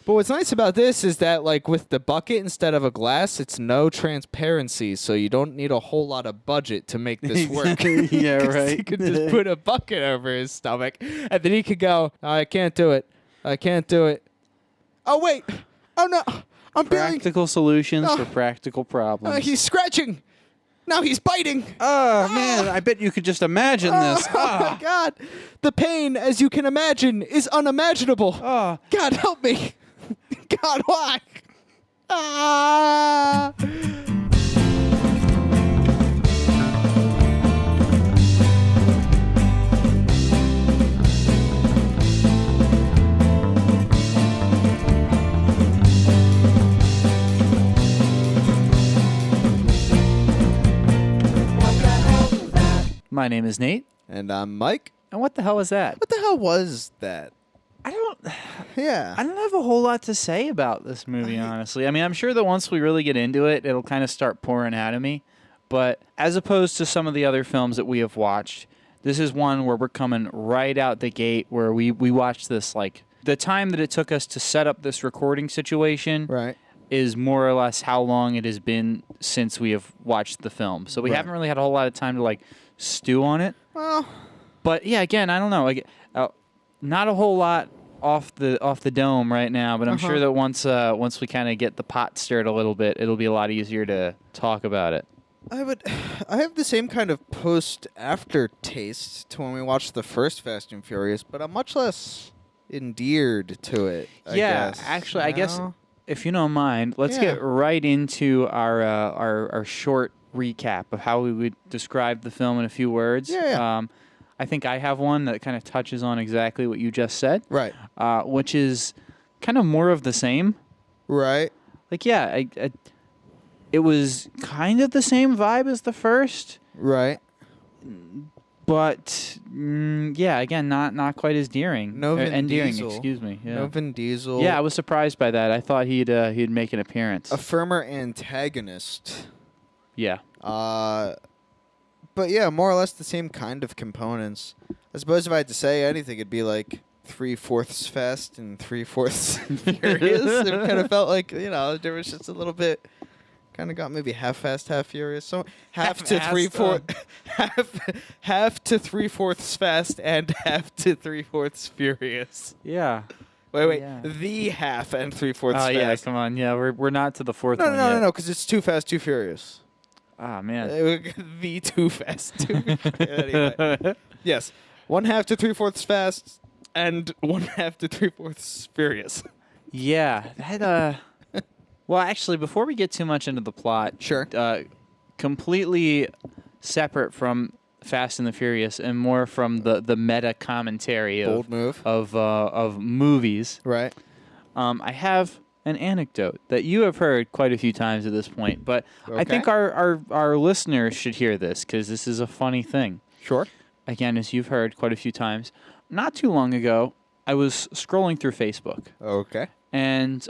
But what's nice about this is that, like, with the bucket instead of a glass, it's no transparency, so you don't need a whole lot of budget to make this work. Yeah, 'Cause right. You could just put a bucket over his stomach, and then he could go, I can't do it. I can't do it. Oh, wait. Oh, no. I'm feeling... Practical solutions for practical problems. He's scratching. Now he's biting. Oh, man, I bet you could just imagine this. Oh, my God. The pain, as you can imagine, is unimaginable. Oh. God, help me. God, why? Ah. My name is Nate. And I'm Mike. And what the hell is that? What the hell was that? I don't Yeah. have a whole lot to say about this movie, honestly. I mean, I'm sure that once we really get into it, it'll kind of start pouring out of me. But as opposed to some of the other films that we have watched, this is one where we're coming right out the gate, where we watched this, like, the time that it took us to set up this recording situation Right. is more or less how long it has been since we have watched the film. So we Right. haven't really had a whole lot of time to, like, stew on it. Well, But yeah, again, I don't know. Like, not a whole lot off the dome right now. But I'm sure that once we kind of get the pot stirred a little bit, it'll be a lot easier to talk about it. I have the same kind of post-aftertaste to when we watched the first Fast and Furious, but I'm much less endeared to it, I guess. Actually, You I guess know? if you don't mind, let's Yeah. get right into our short recap of how we would describe the film in a few words. Yeah. I think I have one that kind of touches on exactly what you just said. Right. Which is kind of more of the same. Right. Like, yeah, it was kind of the same vibe as the first, Right. but yeah, again, not quite as endearing. No Vin endearing, Diesel. excuse me. Yeah. No Vin Diesel. Yeah, I was surprised by that. I thought he'd make an appearance. A firmer antagonist. Yeah. But yeah, more or less the same kind of components. I suppose if I had to say anything, it'd be like 3/4 Fast and 3/4 Furious. It kind of felt like, there was just a little bit. Kind of got maybe half Fast, half Furious. So half to Half-assed, 3/4, half to 3/4 Fast and half to 3/4 Furious. Yeah. Wait, Yeah. the half and 3/4 Oh Fast. yeah, come on. Yeah, we're not to the fourth one yet. No, because it's Too Fast, Too Furious. Ah, man. The Too Fast, Too Anyway. Yes, 1/2 to 3/4 Fast and 1/2 to 3/4 Furious. Yeah, that well, actually, before we get too much into the plot, Sure. Completely separate from Fast and the Furious and more from the meta commentary Bold move. of movies. Right. I have an anecdote that you have heard quite a few times at this point, but I think Okay. our listeners should hear this because this is a funny thing. Sure. Again, as you've heard quite a few times, not too long ago, I was scrolling through Facebook, Okay. and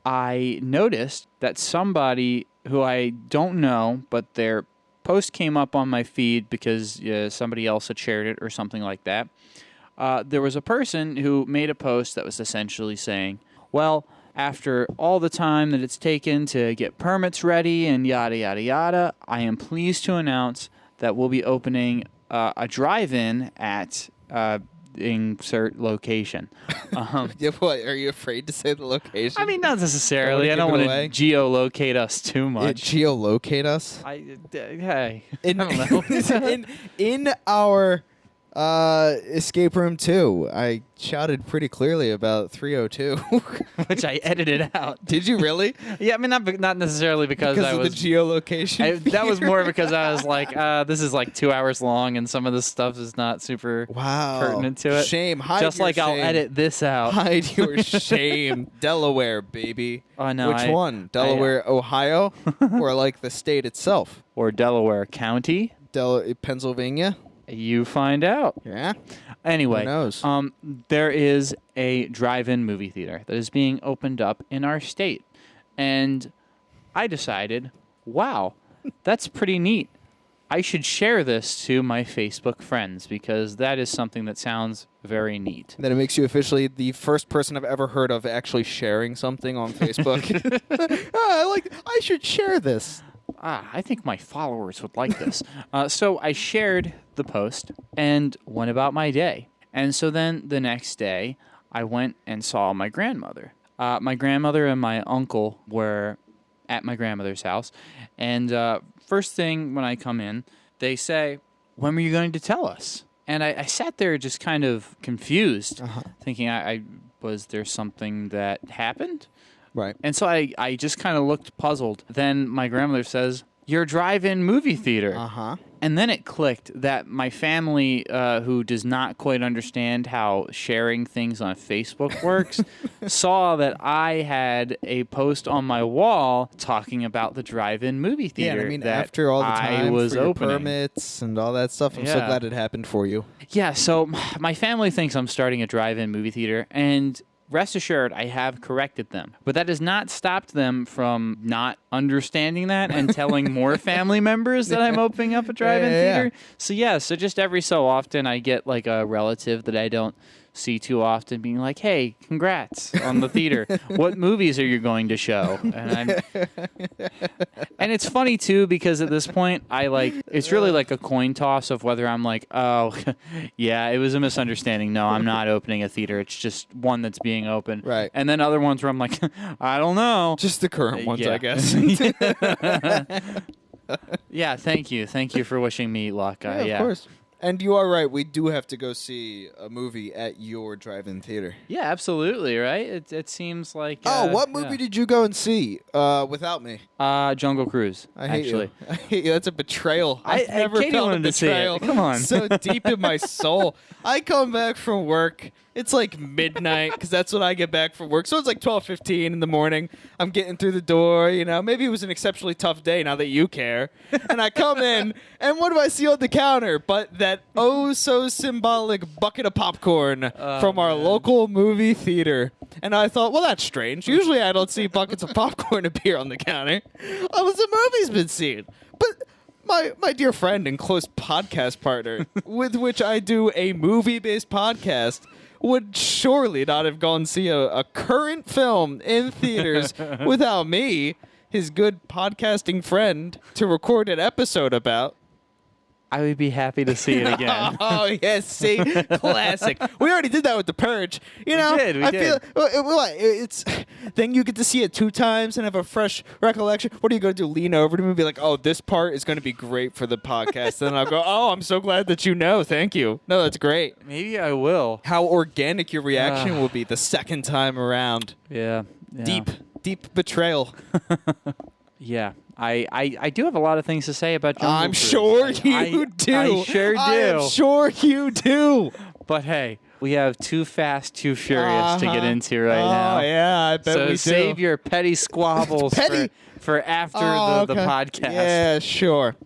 I noticed that somebody who I don't know, but their post came up on my feed because somebody else had shared it or something like that. There was a person who made a post that was essentially saying, well, after all the time that it's taken to get permits ready and yada, yada, yada, I am pleased to announce that we'll be opening a drive-in at insert location. Yeah, what? Are you afraid to say the location? I mean, not necessarily. I don't Don't want wanna to give it geolocate us too much. Geolocate us? Hey, In, I don't know. in our Escape Room 2, I shouted pretty clearly about 302. Which I edited out. Did you really? Yeah, I mean, not necessarily because I of was. the geolocation? That was more because I was like, this is like 2 hours long, and some of this stuff is not super Wow. pertinent to it. Shame. Hide Just your like I'll shame. edit this out. Hide your shame. Delaware, baby. Oh, no, Which one? Delaware, Ohio? Or like the state itself? Or Delaware County. Pennsylvania? You find out. Yeah. Anyway, Who knows? there is a drive-in movie theater that is being opened up in our state. And I decided, wow, that's pretty neat. I should share this to my Facebook friends because that is something that sounds very neat. Then it makes you officially the first person I've ever heard of actually sharing something on Facebook. I should share this. I think my followers would like this. So I shared the post and went about my day. And so then the next day, I went and saw my grandmother. My grandmother and my uncle were at my grandmother's house. And first thing when I come in, they say, "When were you going to tell us?" And I sat there just kind of confused, thinking, was there something that happened? Right. And so I just kind of looked puzzled. Then my grandmother says, "Your drive-in movie theater." Uh-huh. And then it clicked that my family, who does not quite understand how sharing things on Facebook works, saw that I had a post on my wall talking about the drive-in movie theater. Yeah, I mean, that after all the time I was for your opening. permits and all that stuff, I'm so Yeah. glad it happened for you. Yeah, so my family thinks I'm starting a drive-in movie theater, and rest assured, I have corrected them. But that has not stopped them from not understanding that and telling more family members that I'm opening up a drive-in theater. So just every so often I get like a relative that I don't see too often being like, "Hey, congrats on the theater. What movies are you going to show?" And it's funny too because at this point it's really like a coin toss of whether I'm like, "Oh, yeah, it was a misunderstanding. No, I'm not opening a theater. It's just one that's being open." Right. And then other ones where I'm like, "I don't know." Just the current ones, Yeah. I guess. Yeah, thank you. Thank you for wishing me luck. Of course. And you are right. We do have to go see a movie at your drive-in theater. Yeah, absolutely, right? It seems like What movie did you go and see without me? Jungle Cruise. I hate actually. you. I hate you. That's a betrayal. I've never Katie felt a wanted to see it. betrayal Come on. so deep in my soul. I come back from work. It's like midnight because that's when I get back from work. So it's like 12:15 in the morning. I'm getting through the door. Maybe it was an exceptionally tough day now that you care. And I come in, and what do I see on the counter but that so symbolic bucket of popcorn from our local movie theater. And I thought, well, that's strange. Usually I don't see buckets of popcorn appear on the counter. The movie's been seen. But my dear friend and close podcast partner, with which I do a movie-based podcast, would surely not have gone see a current film in theaters without me, his good podcasting friend, to record an episode about. I would be happy to see it again. Oh, yes, see? Classic. We already did that with The Purge. We did. It's then you get to see it 2 times and have a fresh recollection. What are you going to do, lean over to me and be like, "Oh, this part is going to be great for the podcast." Then I'll go, "Oh, I'm so glad that you know. Thank you. No, that's great." Maybe I will. How organic your reaction will be the second time around. Yeah. Deep betrayal. Yeah. I do have a lot of things to say about Jungle I'm Cruise. sure you do. I sure do. I'm sure you do. But hey, we have Too Fast, Too Furious to get into right now. Oh, yeah, I bet So we do. save your petty squabbles Petty? for after the okay. podcast. Yeah, sure.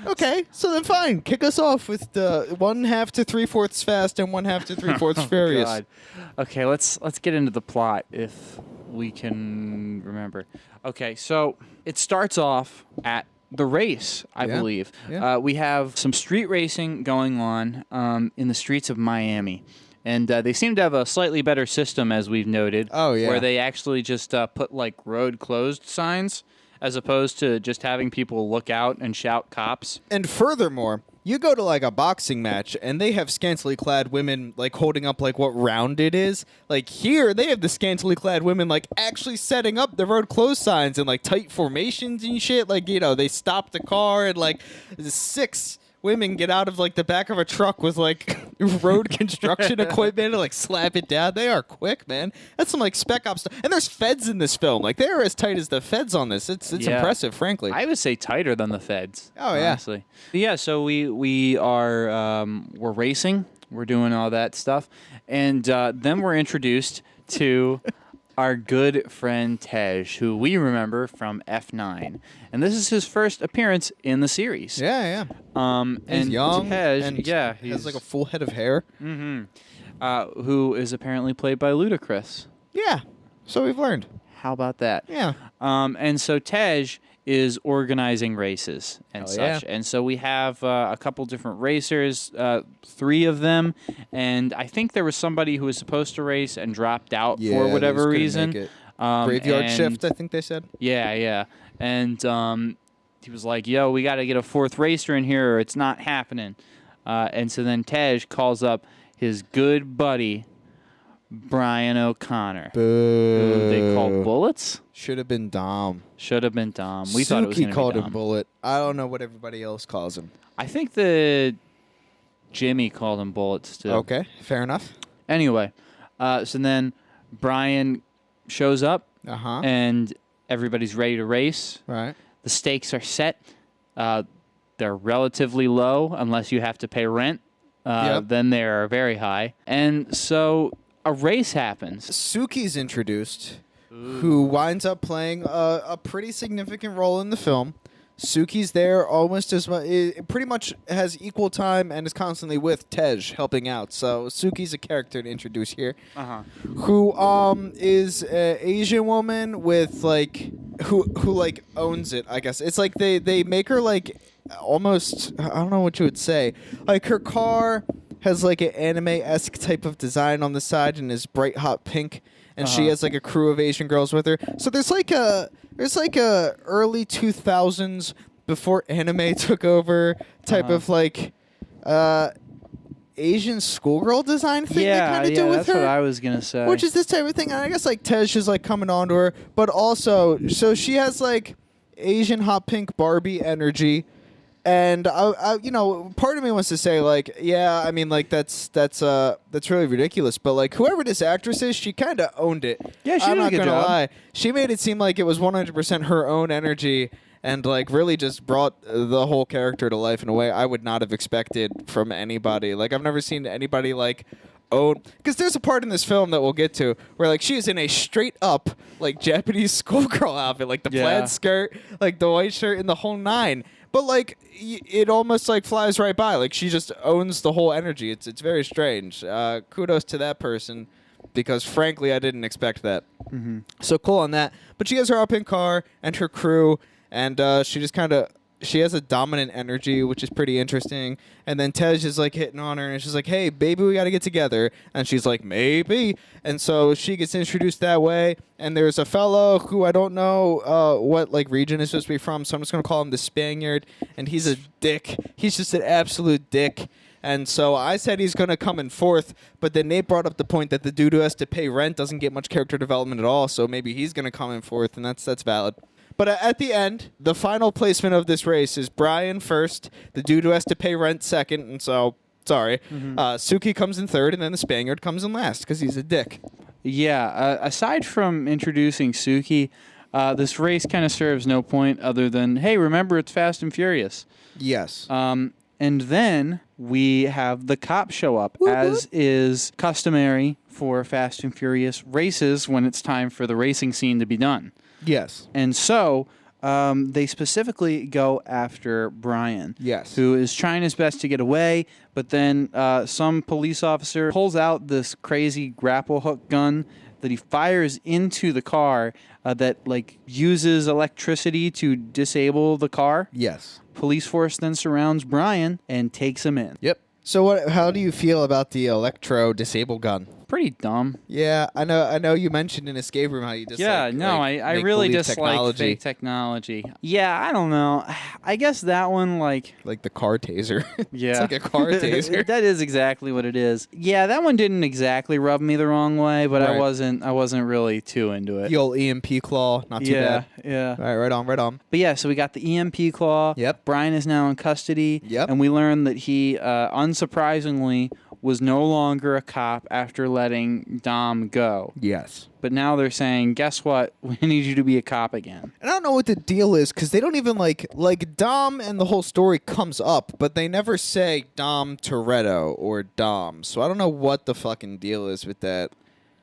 Okay, so then fine. Kick us off with the 1/2 to 3/4 Fast and 1/2 to 3/4 Furious. God. Okay, let's get into the plot if we can remember. Okay, so it starts off at the race, I believe. Yeah. We have some street racing going on in the streets of Miami. And they seem to have a slightly better system, as we've noted. Oh, yeah. Where they actually just put, like, road closed signs as opposed to just having people look out and shout cops. And furthermore, you go to like a boxing match and they have scantily clad women like holding up like what round it is. Like here, they have the scantily clad women like actually setting up the road closed signs in like tight formations and shit. Like, they stop the car and like 6 women get out of like the back of a truck with like road construction equipment and like slap it down. They are quick, man. That's some like spec ops stuff. And there's feds in this film. Like they are as tight as the feds on this. It's impressive, frankly. I would say tighter than the feds. Oh, yeah. Honestly. Yeah, so we are we're racing. We're doing all that stuff. And then we're introduced to our good friend Tej, who we remember from F9. And this is his first appearance in the series. Yeah. And He's young Tej, and he's has like a full head of hair. who is apparently played by Ludacris. Yeah. So we've learned. How about that? Yeah. And so Tej is organizing races and Hell such. yeah. And so we have a couple different racers, 3 of them. And I think there was somebody who was supposed to race and dropped out Yeah, for they whatever just couldn't reason. make it. Graveyard and- shift, I think they said. Yeah, yeah. And he was like, yo, we got to get a 4th racer in here or it's not happening. And so then Tej calls up his good buddy, Brian O'Connor, who they called Bullets. Should have been Dom. Should have been Dom. We thought it was going Suki to called be him Dom. Bullet. I don't know what everybody else calls him. I think the Jimmy called him Bullets too. Okay, fair enough. Anyway, so then Brian shows up Uh-huh. and everybody's ready to race. Right. The stakes are set. They're relatively low unless you have to pay rent. Yep. Then they are very high. And so a race happens. Suki's introduced, who winds up playing a pretty significant role in the film. Suki's there almost as much, pretty much has equal time and is constantly with Tej helping out. So Suki's a character to introduce here, who is an Asian woman with like who like owns it. I guess it's like they make her like almost, I don't know what you would say, like her car has like an anime-esque type of design on the side and is bright hot pink. And she has like a crew of Asian girls with her. So there's like a early 2000s before anime took over type of like Asian schoolgirl design thing they kind of do with that's her. what I was gonna say. Which is this type of thing. And I guess like Tej is like coming on to her, but also so she has like Asian hot pink Barbie energy. And I, you know, part of me wants to say like, yeah, I mean, like that's really ridiculous. But like, whoever this actress is, she kind of owned it. Yeah, she I'm did a not good gonna job. lie. She made it seem like it was 100% her own energy, and like really just brought the whole character to life in a way I would not have expected from anybody. Like I've never seen anybody like own, because there's a part in this film that we'll get to where like she is in a straight up like Japanese schoolgirl outfit, like the Yeah. plaid skirt, like the white shirt, and the whole nine. But like it almost like flies right by. Like she just owns the whole energy. It's very strange. Kudos to that person, because frankly I didn't expect that. So cool on that. But she has her up in car and her crew, and she just kind of, she has a dominant energy, which is pretty interesting. And then Tej is like hitting on her, and she's like, "Hey, baby, we got to get together." And she's like, "Maybe." And so she gets introduced that way. And there's a fellow who I don't know what like region is supposed to be from, so I'm just gonna call him the Spaniard. And he's a dick. He's just an absolute dick. And so I said he's going to come in 4th, but then Nate brought up the point that the dude who has to pay rent doesn't get much character development at all, so maybe he's going to come in 4th, and that's valid. But at the end, the final placement of this race is Brian first, the dude who has to pay rent second, and so, sorry. Suki comes in 3rd, and then the Spaniard comes in last, because he's a dick. Yeah, aside from introducing Suki, this race kind of serves no point other than, hey, remember it's Fast and Furious. Yes. And then we have the cops show up, as is customary for Fast and Furious races when it's time for the racing scene to be done. Yes. And so they specifically go after Brian, Yes. who is trying his best to get away, but then some police officer pulls out this crazy grapple hook gun that he fires into the car that like uses electricity to disable the car. Yes. Police force then surrounds Brian and takes him in. Yep. So how do you feel about the electro disable gun? Pretty dumb. Yeah, I know you mentioned in Escape Room how you dislike I make really believe dislike fake technology. Yeah, I don't know. I guess that one, like the car taser. yeah. It's like a car taser. That is exactly what it is. Yeah, that one didn't exactly rub me the wrong way, but Right. I wasn't really too into it. The old EMP claw, not too yeah, bad. yeah. All right, right on. But yeah, so we got the EMP claw. Yep. Brian is now in custody. Yep. And we learned that he, unsurprisingly, was no longer a cop after letting Dom go. Yes. But now they're saying, guess what? We need you to be a cop again. And I don't know what the deal is, because they don't even like Dom, and the whole story comes up, but they never say Dom Toretto or Dom. So I don't know what the fucking deal is with that.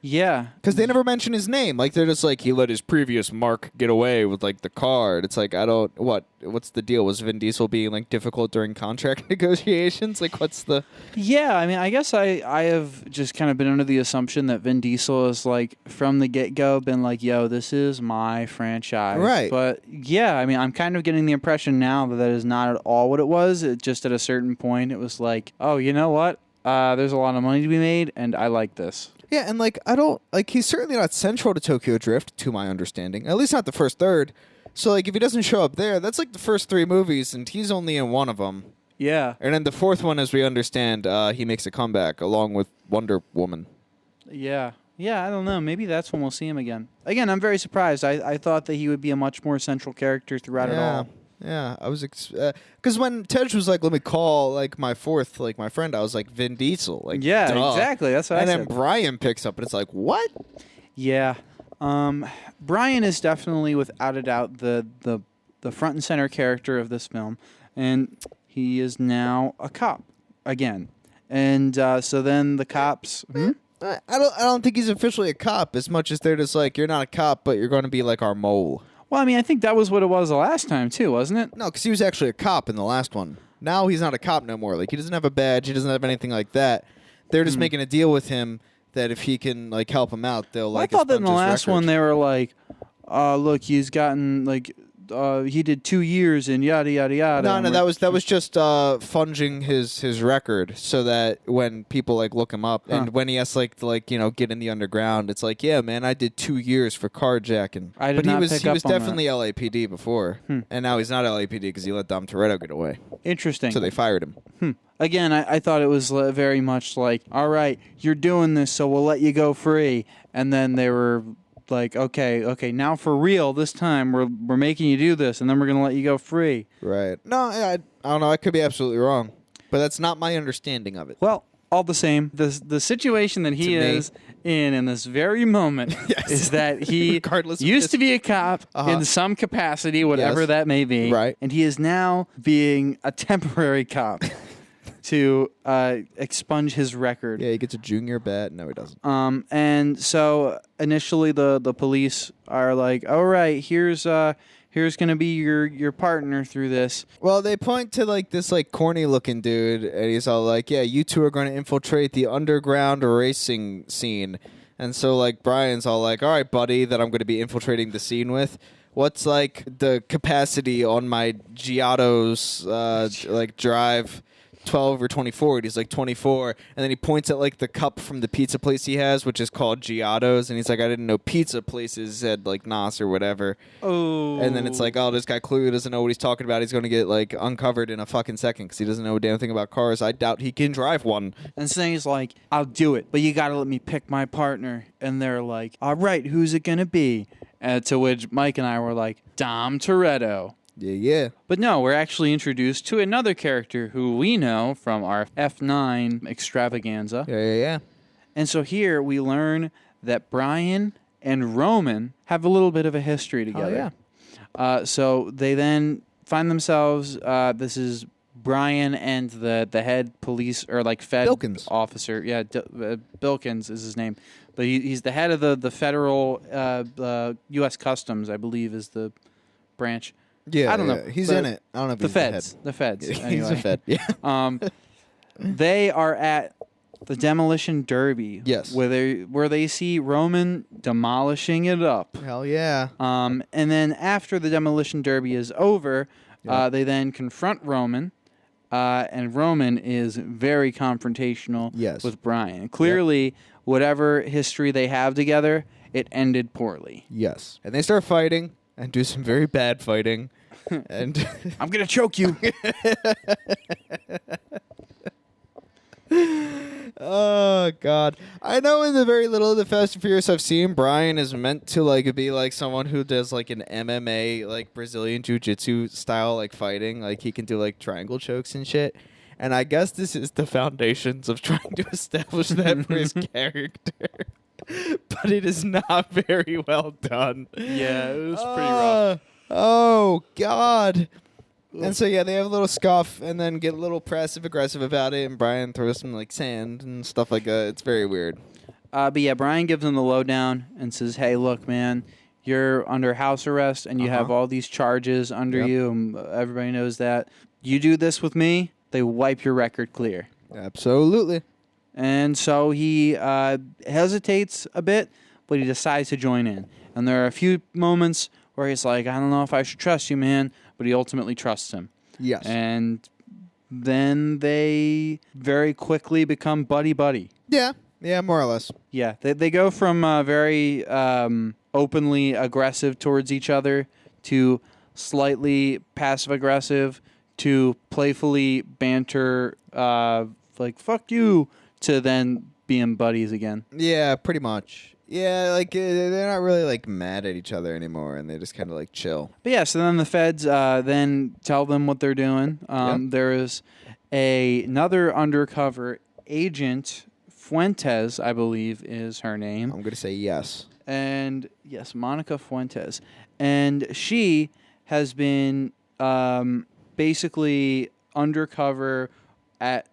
Yeah. Because they never mention his name. Like, they're just like, he let his previous mark get away with, like, the card. It's like, what's the deal? Was Vin Diesel being, like, difficult during contract negotiations? Like, what's the... Yeah, I mean, I guess I have just kind of been under the assumption that Vin Diesel is, like, from the get-go been like, yo, this is my franchise. Right. But, yeah, I mean, I'm kind of getting the impression now that that is not at all what it was. It just at a certain point, it was like, oh, you know what? There's a lot of money to be made, and I like this. Yeah, and, like, I don't... Like, he's certainly not central to Tokyo Drift, to my understanding. At least not the first third. So, like, if he doesn't show up there, that's, like, the first 3 movies, and he's only in one of them. Yeah. And then the fourth one, as we understand, he makes a comeback, along with Wonder Woman. Yeah. Yeah, I don't know. Maybe that's when we'll see him again. Again, I'm very surprised. I thought that he would be a much more central character throughout it all. Yeah, I was... Because when Tej was like, let me call, like, my fourth, like, my friend, I was like, Vin Diesel. Like, Yeah, duh. exactly. That's what I And said. then Brian picks up, and it's like, what? Yeah. Brian is definitely, without a doubt, the front and center character of this film. And he is now a cop again. And so then the cops... I don't think he's officially a cop as much as they're just like, you're not a cop, but you're going to be like our mole. Well, I mean, I think that was what it was the last time, too, wasn't it? No, because he was actually a cop in the last one. Now he's not a cop no more. Like, he doesn't have a badge. He doesn't have anything like that. They're just making a deal with him that if he can, like, help him out, they'll, like, I thought that in the expunge his last record. one they were like, look, he's gotten, like... he did 2 years and yada yada yada. No, that was just funging his record so that when people like look him up and when he has to get in the underground, it's like, yeah, man, I did 2 years for carjacking. I did but not he pick was up on definitely LAPD before, and now he's not LAPD because he let Dom Toretto get away, Interesting. so they fired him. Again, I thought it was very much like, all right, you're doing this, so we'll let you go free. And then they were like, okay, now for real, this time we're making you do this, and then we're going to let you go free. Right. No, I don't know. I could be absolutely wrong, but that's not my understanding of it. Well, all the same, the situation that he To me. is in this very moment Yes. is that he Regardless of used his- to be a cop in some capacity, whatever Yes. that may be. Right. And he is now being a temporary cop to expunge his record. Yeah, he gets a junior bat. No, he doesn't. And so initially the police are like, all right, here's going to be your partner through this. Well, they point to like this like corny looking dude, and he's all like, "Yeah, you two are going to infiltrate the underground racing scene." And so like Brian's all like, "All right, buddy, that I'm going to be infiltrating the scene with. What's like the capacity on my Giotto's like drive?" 12 or 24, and he's like 24, and then he points at like the cup from the pizza place he has, which is called Giotto's, and he's like, I didn't know pizza places had like Nos or whatever. Oh. And then it's like, oh, this guy clearly doesn't know what he's talking about. He's going to get like uncovered in a fucking second because he doesn't know a damn thing about cars. I doubt he can drive one. And so he's like, I'll do it, but you got to let me pick my partner. And they're like, all right, who's it going to be? To which Mike and I were like, Dom Toretto. Yeah. But no, we're actually introduced to another character who we know from our F9 extravaganza. Yeah. And so here we learn that Brian and Roman have a little bit of a history together. So they then find themselves, this is Brian and the head police, or like Fed Bilkins. officer. Yeah, Bilkins is his name. But he's the head of the federal U.S. Customs, I believe, is the branch. Yeah. I don't know. He's The- in it. I don't know if The he's feds. The feds. the head. Anyway. He's a Fed. Yeah. They are at the demolition derby. Yes. Where they see Roman demolishing it up. Hell yeah. And then after the demolition derby is over, they then confront Roman. And Roman is very confrontational Yes. with Brian. Clearly, whatever history they have together, it ended poorly. Yes. And they start fighting and do some very bad fighting. And I'm going to choke you. oh god, I know in the very little of the Fast and Furious I've seen, Brian is meant to like be like someone who does like an MMA like Brazilian jiu-jitsu style like fighting, like he can do like triangle chokes and shit. And I guess this is the foundations of trying to establish that for his character. But it is not very well done. Yeah, it was pretty rough. Oh god. And so yeah, they have a little scuff and then get a little passive aggressive about it, and Brian throws some like sand and stuff like that. It's very weird. But yeah, Brian gives him the lowdown and says, "Hey, look, man, you're under house arrest and you have all these charges under Yep. you. And everybody knows that. You do this with me, they wipe your record clear." Absolutely. And so he hesitates a bit, but he decides to join in. And there are a few moments where he's like, "I don't know if I should trust you, man," but he ultimately trusts him. Yes. And then they very quickly become buddy-buddy. Yeah. Yeah, more or less. Yeah, they go from very openly aggressive towards each other to slightly passive-aggressive to playfully banter, like, "fuck you," to then being buddies again. Yeah, pretty much. Yeah, like they're not really like mad at each other anymore, and they just kind of like chill. But yeah, so then the feds then tell them what they're doing. Yep. There is another undercover agent, Fuentes, I believe is her name. I'm gonna say yes. And yes, Monica Fuentes. And she has been basically undercover at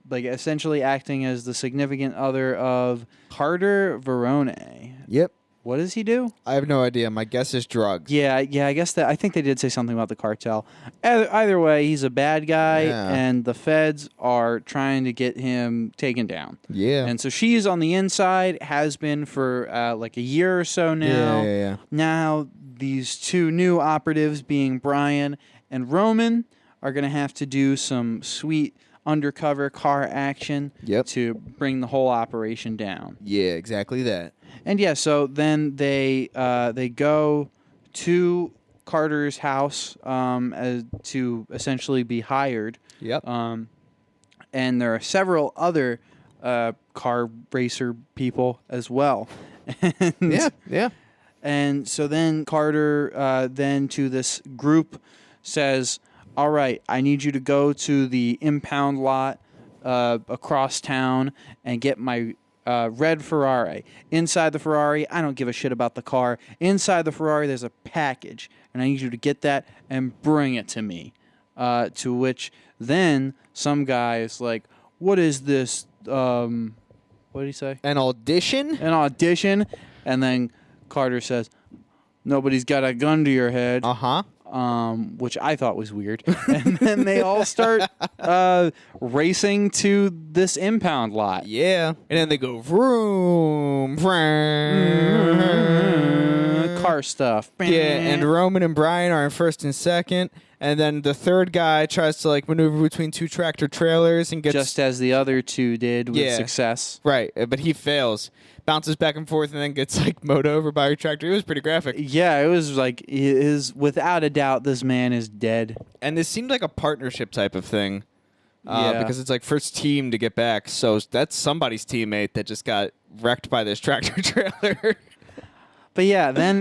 like essentially acting as the significant other of Carter Verone. Yep. What does he do? I have no idea. My guess is drugs. Yeah, I guess that I think they did say something about the cartel. Either way, he's a bad guy, Yeah. and the feds are trying to get him taken down. Yeah. And so she's on the inside, has been for like a year or so now. Yeah. Now these two new operatives, being Brian and Roman, are going to have to do some sweet undercover car action Yep. to bring the whole operation down. Yeah, exactly that. And yeah, so then they go to Carter's house to essentially be hired. Yep. And there are several other car racer people as well. And, Yeah. And so then Carter then to this group says, "All right, I need you to go to the impound lot across town and get my red Ferrari. Inside the Ferrari, I don't give a shit about the car. Inside the Ferrari, there's a package, and I need you to get that and bring it to me." To which then some guy is like, "What is this? What did he say? An audition? An audition?" And then Carter says, "Nobody's got a gun to your head." Uh-huh. Which I thought was weird. And then they all start racing to this impound lot. Yeah. And then they go vroom, vroom. Car stuff. Yeah, and Roman and Brian are in first and second, and then the third guy tries to like maneuver between two tractor trailers and gets just as the other two did with Yeah. success. right, but he fails, bounces back and forth, and then gets like mowed over by a tractor. It was pretty graphic, Yeah, it was like, without a doubt, this man is dead. and this seemed like a partnership type of thing. Yeah. Because it's like first team to get back, so that's somebody's teammate that just got wrecked by this tractor trailer. But yeah, then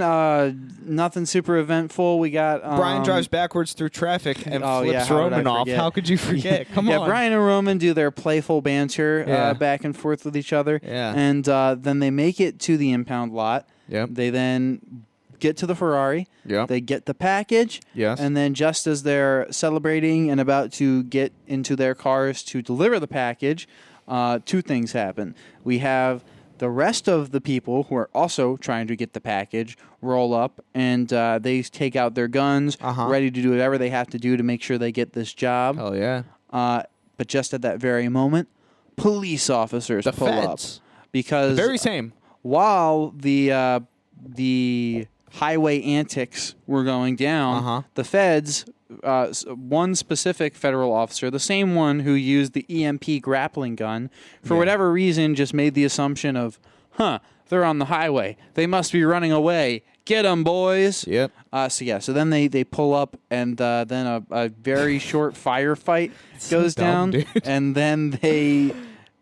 nothing super eventful. We got Brian drives backwards through traffic and Oh, yeah, flips how did I Roman off. forget? How could you forget? Come yeah, on. Brian and Roman do their playful banter Yeah. back and forth with each other. Yeah. And then they make it to the impound lot. Yep. They then get to the Ferrari. Yep. They get the package. Yes. And then just as they're celebrating and about to get into their cars to deliver the package, two things happen. We have the rest of the people who are also trying to get the package roll up, and they take out their guns, Uh-huh. ready to do whatever they have to do to make sure they get this job. Oh yeah. But just at that very moment, police officers The pull feds. up because Very same. while the highway antics were going down, Uh-huh. the feds, one specific federal officer, the same one who used the EMP grappling gun, for Yeah. whatever reason, just made the assumption of, they're on the highway. They must be running away. Get them, boys. Yep. So then they pull up, and then a very short firefight goes dumb, down, dude. and then they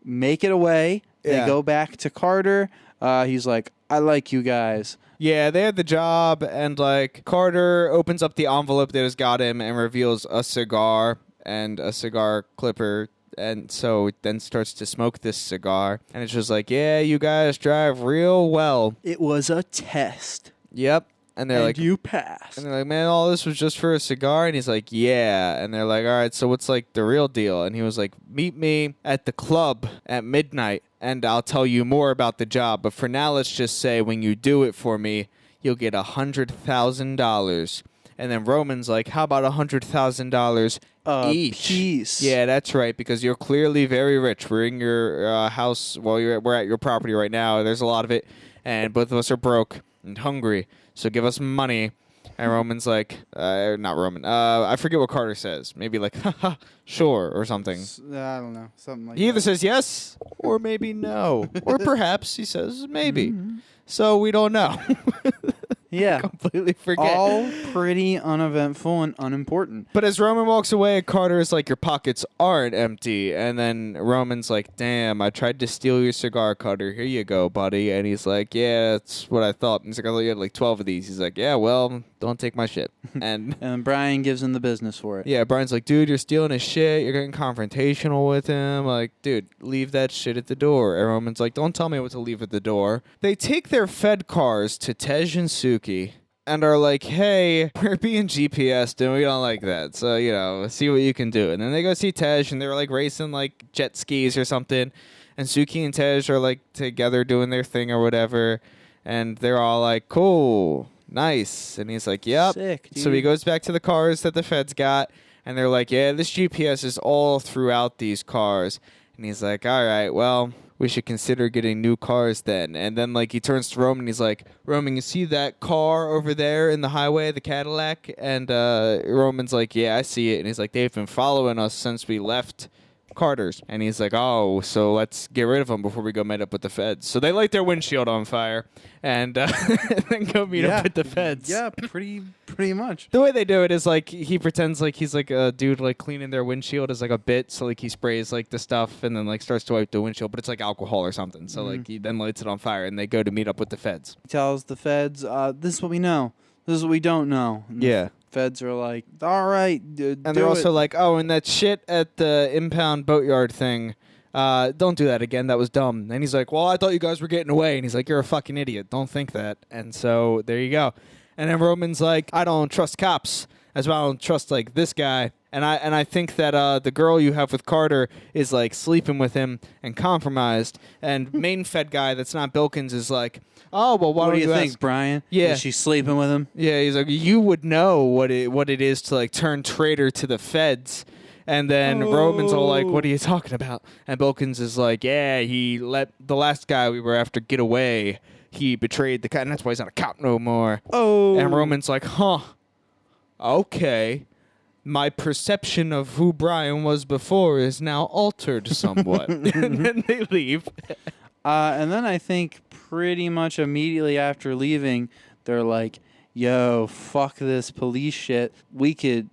make it away. They Yeah. go back to Carter. He's like, "I like you guys." Yeah, they had the job, and like Carter opens up the envelope that has got him and reveals a cigar and a cigar clipper, and so then starts to smoke this cigar, and it's just like, yeah, you guys drive real well. It was a test. Yep. And they're like, you pass. and they're like, man, all this was just for a cigar? And he's like, yeah. And they're like, all right, so what's like the real deal? And he was like, meet me at the club at midnight and I'll tell you more about the job. But for now, let's just say when you do it for me, you'll get $100,000. And then Roman's like, how about $100,000 each? Piece. Yeah, that's right, because you're clearly very rich. We're in your house, well, we're at your property right now. There's a lot of it. And both of us are broke and hungry. So give us money. And Roman's like, not Roman. I forget what Carter says. Maybe like, haha, sure, or something. I don't know. Something like He that. either says yes or maybe no. Or perhaps he says maybe. So we don't know. Yeah. Completely forget. All pretty uneventful and unimportant. But as Roman walks away, Carter is like, your pockets aren't empty. And then Roman's like, damn, I tried to steal your cigar cutter. Here you go, buddy. And he's like, yeah, that's what I thought. And he's like, oh, you had like 12 of these. He's like, yeah, well, don't take my shit. And And Brian gives him the business for it. yeah, Brian's like, dude, you're stealing his shit. You're getting confrontational with him. Like, dude, leave that shit at the door. And Roman's like, don't tell me what to leave at the door. They take their Fed cars to Tej and Suki and are like, hey, we're being GPSed and we don't like that. So, you know, see what you can do. And then they go see Tej and they're like racing like jet skis or something. And Suki and Tej are like together doing their thing or whatever. And they're all like, cool, nice. And he's like, yep. Sick, dude. So he goes back to the cars that the Feds got. And they're like, yeah, this GPS is all throughout these cars. And he's like, all right, well, we should consider getting new cars then. And then, like, he turns to Roman and he's like, Roman, you see that car over there in the highway, the Cadillac? And Roman's like, yeah, I see it. And he's like, they've been following us since we left Carter's. And he's like, oh, so let's get rid of them before we go meet up with the Feds. So they light their windshield on fire and then go meet up with the Feds. Yeah, pretty much. The way they do it is like he pretends like he's like a dude like cleaning their windshield as like a bit, so like he sprays like the stuff and then like starts to wipe the windshield, but it's like alcohol or something. So like he then lights it on fire and they go to meet up with the Feds. He tells the Feds, this is what we know. This is what we don't know. And Yeah. the Feds are like, all right, And they're also like, oh, and that shit at the impound boatyard thing, don't do that again. That was dumb. And he's like, well, I thought you guys were getting away. And he's like, you're a fucking idiot. Don't think that. And so there you go. And then Roman's like, I don't trust cops. As well, I don't trust like this guy. And I think that the girl you have with Carter is like sleeping with him and compromised. And main Fed guy that's not Bilkins is like, oh, well, why what don't do you think, ask? Brian? Yeah. Is she sleeping with him? Yeah, he's like, you would know what it is to like turn traitor to the Feds. And then Roman's all like, what are you talking about? And Bilkins is like, yeah, he let the last guy we were after get away. He betrayed the cop, and that's why he's not a cop no more. Oh. And Roman's like, huh, okay. My perception of who Brian was before is now altered somewhat. And then they leave. And then I think pretty much immediately after leaving, they're like, yo, fuck this police shit. We could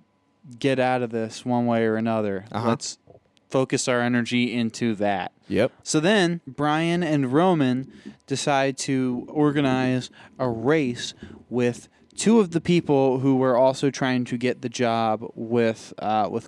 get out of this one way or another. Let's focus our energy into that. Yep. So then Brian and Roman decide to organize a race with two of the people who were also trying to get the job with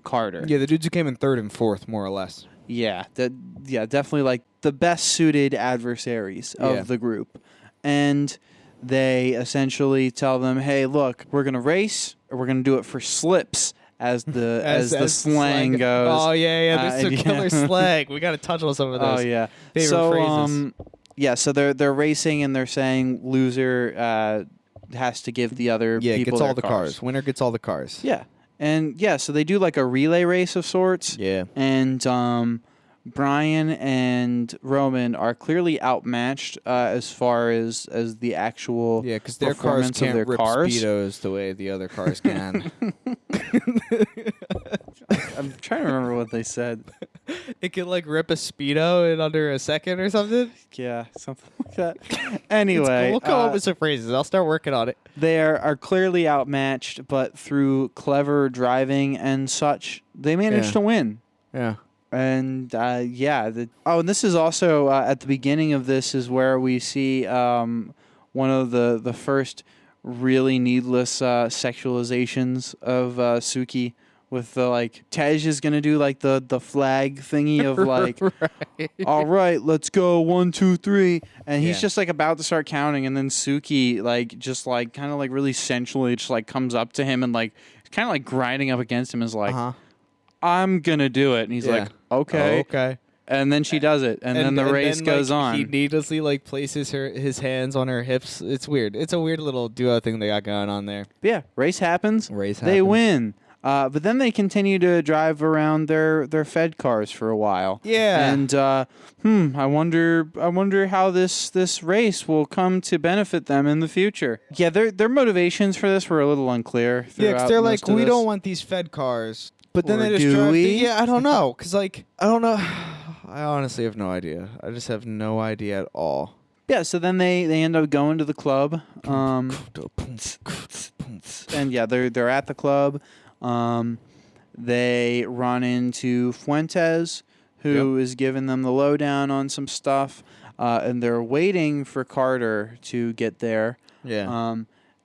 Carter. Yeah, the dudes who came in third and fourth, more or less. Yeah, definitely like the best suited adversaries of the group. And they essentially tell them, "Hey, look, we're going to race, or we're going to do it for slips." As the slang goes. Oh yeah, there's some yeah. killer slang. We got to touch on some of those. Oh yeah. Favorite so phrases. so they're racing and they're saying loser has to give the other Yeah, people gets their all the cars. Winner gets all the cars. Yeah. And so they do like a relay race of sorts. Yeah. And Brian and Roman are clearly outmatched as far as the actual Yeah, because their cars performance of can't their rip cars. speedos the way the other cars can. I'm trying to remember what they said. It can like rip a speedo in under a second or something. Yeah, something like that. Anyway, We'll come up with some phrases. I'll start working on it. they are clearly outmatched, but through clever driving and such, they managed Yeah. to win. Yeah. And and this is also at the beginning of this is where we see one of the first really needless sexualizations of Suki with the like Tej is gonna do like the flag thingy of like, Right. all right, let's go 1, 2, 3, and he's Yeah. just like about to start counting, and then Suki like just like kind of like really sensually just like comes up to him and like kind of like grinding up against him is like, Uh-huh. I'm gonna do it, and he's Yeah. like, okay, Okay. and then she does it, and then the race goes on. He needlessly like places his hands on her hips. It's weird. It's a weird little duo thing they got going on there. But yeah, race happens. Race They happens. win. But then they continue to drive around their Fed cars for a while. Yeah. And I wonder how this race will come to benefit them in the future. Yeah, their motivations for this were a little unclear. Yeah, because throughout they're most like, of we this. don't want these Fed cars. But then Or they just do drive. we? Yeah, I don't know. Because, like, I don't know. I honestly have no idea. I just have no idea at all. Yeah, so then they end up going to the club. And yeah, they're at the club. They run into Fuentes, who is giving them the lowdown on some stuff, and they're waiting for Carter to get there. Yeah.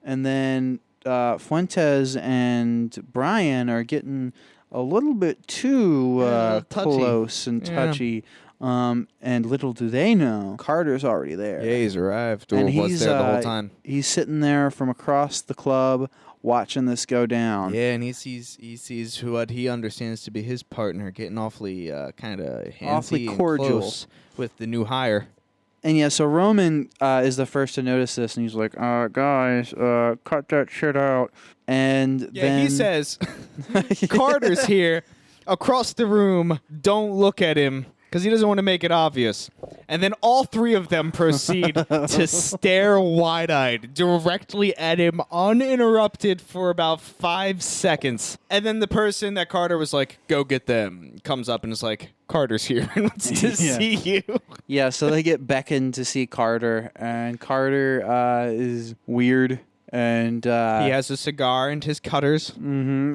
And then Fuentes and Brian are getting a little bit too Yeah, a little touchy. close and Yeah. touchy. And little do they know, Carter's already there. Yeah, he's arrived. And Or was he's there the whole time. He's sitting there from across the club watching this go down. Yeah, and he sees what he understands to be his partner getting awfully kind of handsy Awfully and cordial. close with the new hire. And yeah, so Roman is the first to notice this, and he's like, guys, cut that shit out. And Yeah, then he says, Carter's here across the room. Don't look at him because he doesn't want to make it obvious. And then all three of them proceed to stare wide-eyed directly at him uninterrupted for about 5 seconds. And then the person that Carter was like, go get them, comes up and is like, Carter's here and wants to Yeah. see you. Yeah, so they get beckoned to see Carter, and Carter is weird, and He has a cigar and his cutters.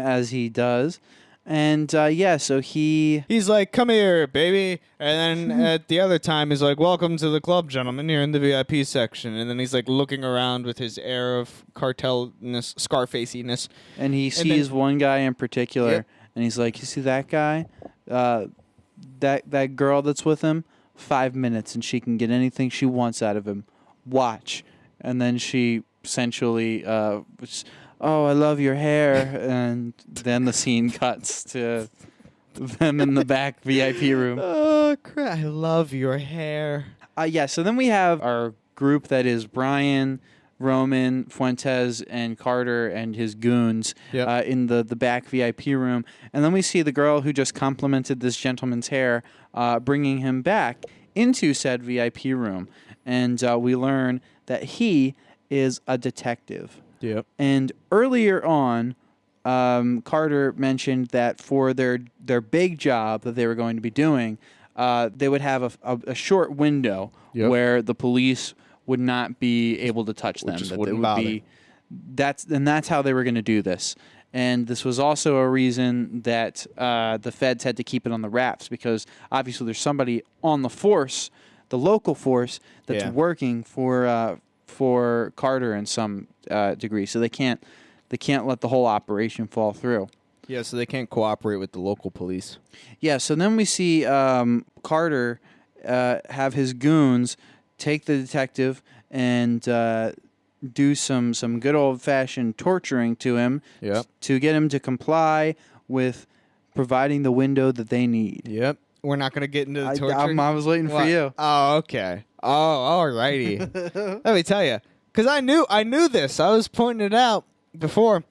as he does. And yeah, so He's like, come here, baby. And then at the other time, he's like, welcome to the club, gentlemen. You're in the VIP section. And then he's like looking around with his air of cartelness, Scarfaciness. he sees one guy in particular, Yep. and he's like, you see that guy? That girl that's with him? 5 minutes, and she can get anything she wants out of him. Watch. And then she sensually, oh, I love your hair. And then the scene cuts to them in the back VIP room. Oh, crap. I love your hair. Yeah, so then we have our group that is Brian, Roman, Fuentes, and Carter and his goons Yep. in the back VIP room. And then we see the girl who just complimented this gentleman's hair bringing him back into said VIP room. And we learn that he is a detective. Yep. And earlier on, Carter mentioned that for their big job that they were going to be doing, they would have a short window Yep. where the police would not be able to touch them. just That wouldn't they would bother. be that's how they were going to do this. And this was also a reason that the feds had to keep it on the wraps, because obviously there's somebody on the force, the local force, that's Yeah. working for Carter in some degree. So they can't let the whole operation fall through. Yeah, so they can't cooperate with the local police. Yeah, so then we see Carter have his goons take the detective and do some good old-fashioned torturing to him Yep. to get him to comply with providing the window that they need. Yep. We're not going to get into the torture. I was waiting for What? you. Oh, okay. Oh, alrighty. Let me tell you, because I knew this. I was pointing it out before.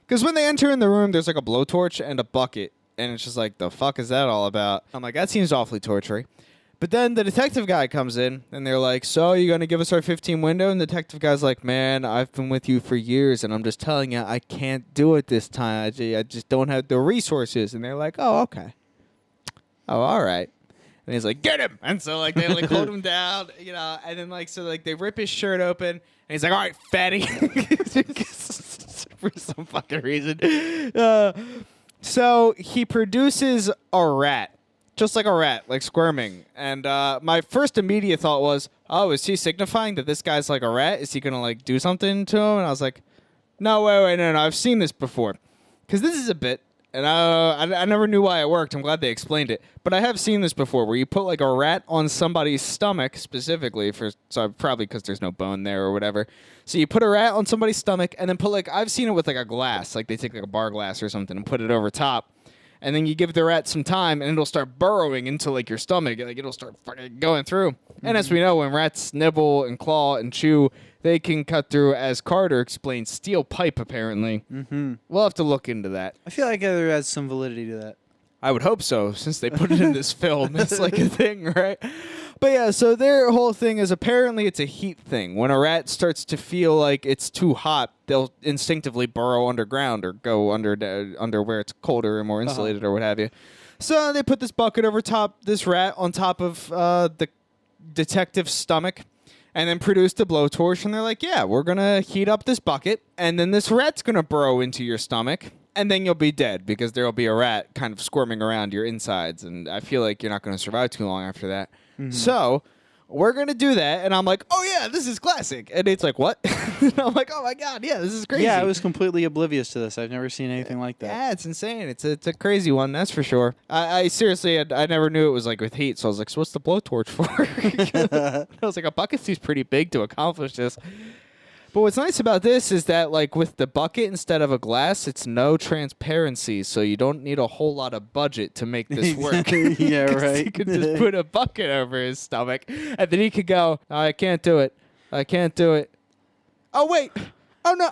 Because when they enter in the room, there's like a blowtorch and a bucket, and it's just like, the fuck is that all about? I'm like, that seems awfully torturing. But then the detective guy comes in, and they're like, so you going to give us our 15 window? And the detective guy's like, man, I've been with you for years, and I'm just telling you, I can't do it this time. I just don't have the resources. And they're like, oh, okay. Oh, all right. And he's like, get him. And so, like, they, like, hold him down, you know, and then, like, so, like, they rip his shirt open, and he's like, all right, fatty. For some fucking reason. So he produces a rat. Just like a rat, like squirming. And my first immediate thought was, oh, is he signifying that this guy's like a rat? Is he going to, like, do something to him? And I was like, no, wait, no, I've seen this before. Because this is a bit And I never knew why it worked. I'm glad they explained it. But I have seen this before where you put like a rat on somebody's stomach specifically so probably because there's no bone there or whatever. So you put a rat on somebody's stomach and then put like, I've seen it with like a glass, like they take like a bar glass or something and put it over top. And then you give the rat some time and it'll start burrowing into like your stomach. Like it'll start fucking going through. Mm-hmm. And as we know, when rats nibble and claw and chew, they can cut through, as Carter explained, steel pipe, apparently. Mm-hmm. We'll have to look into that. I feel like there has some validity to that. I would hope so, since they put it in this film. It's like a thing, right? But yeah, so their whole thing is apparently it's a heat thing. When a rat starts to feel like it's too hot, they'll instinctively burrow underground or go under where it's colder and more insulated or what have you. So they put this bucket over top, this rat on top of the detective's stomach. And then produced a blowtorch, and they're like, yeah, we're going to heat up this bucket, and then this rat's going to burrow into your stomach, and then you'll be dead, because there'll be a rat kind of squirming around your insides, and I feel like you're not going to survive too long after that. Mm-hmm. So we're going to do that, and I'm like, oh, yeah, this is classic. And it's like, what? And I'm like, oh, my God, yeah, this is crazy. Yeah, I was completely oblivious to this. I've never seen anything like that. Yeah, it's insane. It's a crazy one, that's for sure. I seriously, I never knew it was like with heat, so I was like, so what's the blowtorch for? I was like, a bucket seems pretty big to accomplish this. But what's nice about this is that, like, with the bucket instead of a glass, it's no transparency, so you don't need a whole lot of budget to make this work. Yeah, right. You could just put a bucket over his stomach, and then he could go, oh, I can't do it. I can't do it. Oh, wait. Oh, no.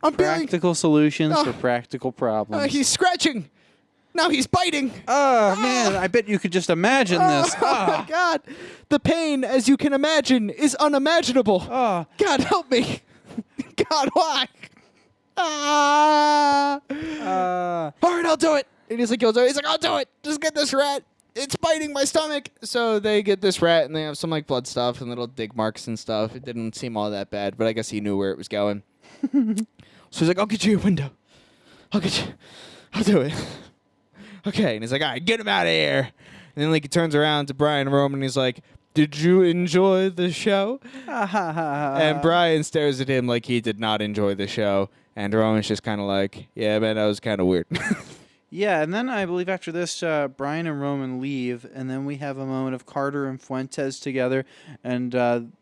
I'm feeling... Practical solutions for practical problems. He's scratching. Now he's biting. Oh, man. I bet you could just imagine this. Oh, my God. The pain, as you can imagine, is unimaginable. Oh. God, help me. God, why? All right, I'll do it. And he's like, I'll do it. Just get this rat. It's biting my stomach. So they get this rat, and they have some like blood stuff and little dig marks and stuff. It didn't seem all that bad, but I guess he knew where it was going. So he's like, I'll get you a window. I'll do it. Okay. And he's like, all right, get him out of here. And then like he turns around to Brian and Roman, and he's like, did you enjoy the show? And Brian stares at him like he did not enjoy the show. And Roman's just kind of like, yeah, man, that was kind of weird. Yeah, and then I believe after this, Brian and Roman leave, and then we have a moment of Carter and Fuentes together, and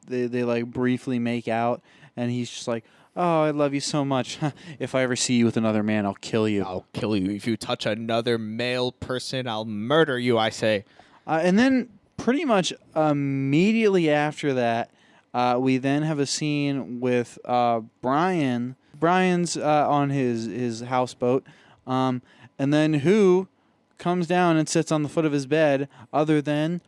they like briefly make out, and he's just like, oh, I love you so much. If I ever see you with another man, I'll kill you. I'll kill you. If you touch another male person, I'll murder you, I say. And then pretty much immediately after that, we then have a scene with Brian. Brian's on his houseboat, and then who comes down and sits on the foot of his bed other than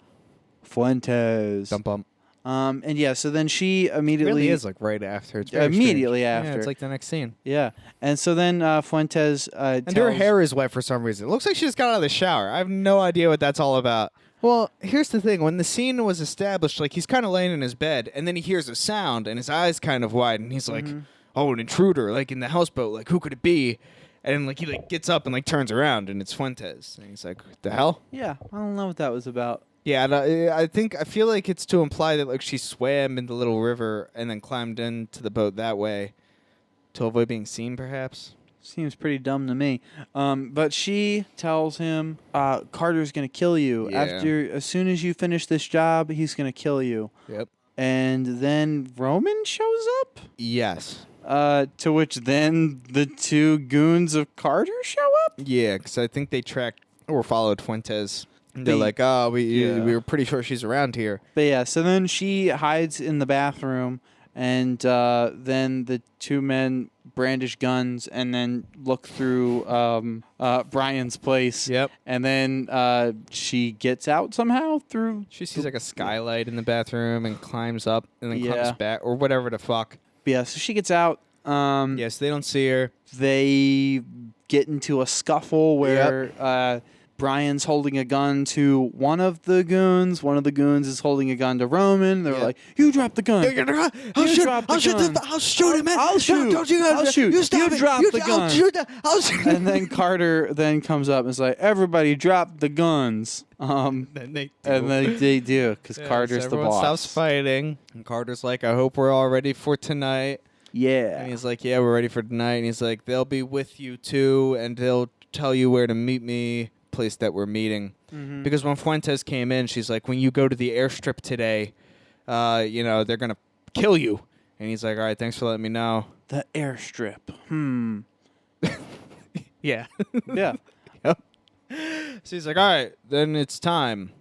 Fuentes. Bump. And yeah, so then she immediately... It really is like right after. It's very immediately strange. after. Yeah, it's like the next scene. Yeah. And so then Fuentes and her hair is wet for some reason. It looks like she just got out of the shower. I have no idea what that's all about. Well, here's the thing. When the scene was established, like he's kind of laying in his bed, and then he hears a sound, and his eyes kind of widen. And he's like, oh, an intruder, like in the houseboat. Like, who could it be? And like he like gets up and like turns around, and it's Fuentes. And he's like, what the hell? Yeah, I don't know what that was about. Yeah, I feel like it's to imply that like she swam in the little river and then climbed into the boat that way to avoid being seen, perhaps. Seems pretty dumb to me. But she tells him, Carter's going to kill you. Yeah. As soon as you finish this job, he's going to kill you. Yep. And then Roman shows up? Yes. To which then the two goons of Carter show up? Yeah, because I think they tracked or followed Fuentes. They're like, oh, we were pretty sure she's around here. But yeah, so then she hides in the bathroom, and then the two men brandish guns and then look through Brian's place. Yep. And then she gets out somehow through... She sees like a skylight in the bathroom and climbs up and then comes back or whatever the fuck. But yeah, so she gets out. Yes, they don't see her. They get into a scuffle where... Brian's holding a gun to one of the goons. One of the goons is holding a gun to Roman. They're like, "You drop the gun. I'll shoot him, man. I'll shoot. Don't you I'll shoot. You stop you it. drop the gun. I'll shoot. And then Carter then comes up and is like, "Everybody drop the guns." Then they do. And they do because Carter's the boss. Everyone stops fighting, and Carter's like, "I hope we're all ready for tonight." Yeah. And he's like, "Yeah, we're ready for tonight." And he's like, "They'll be with you too, and they'll tell you where to meet me, place that we're meeting. Mhm. Because when Fuentes came in, she's like, when you go to the airstrip today, they're going to kill you. And he's like, all right, thanks for letting me know. The airstrip. Yeah. Yeah. Yep. So he's like, all right, then it's time.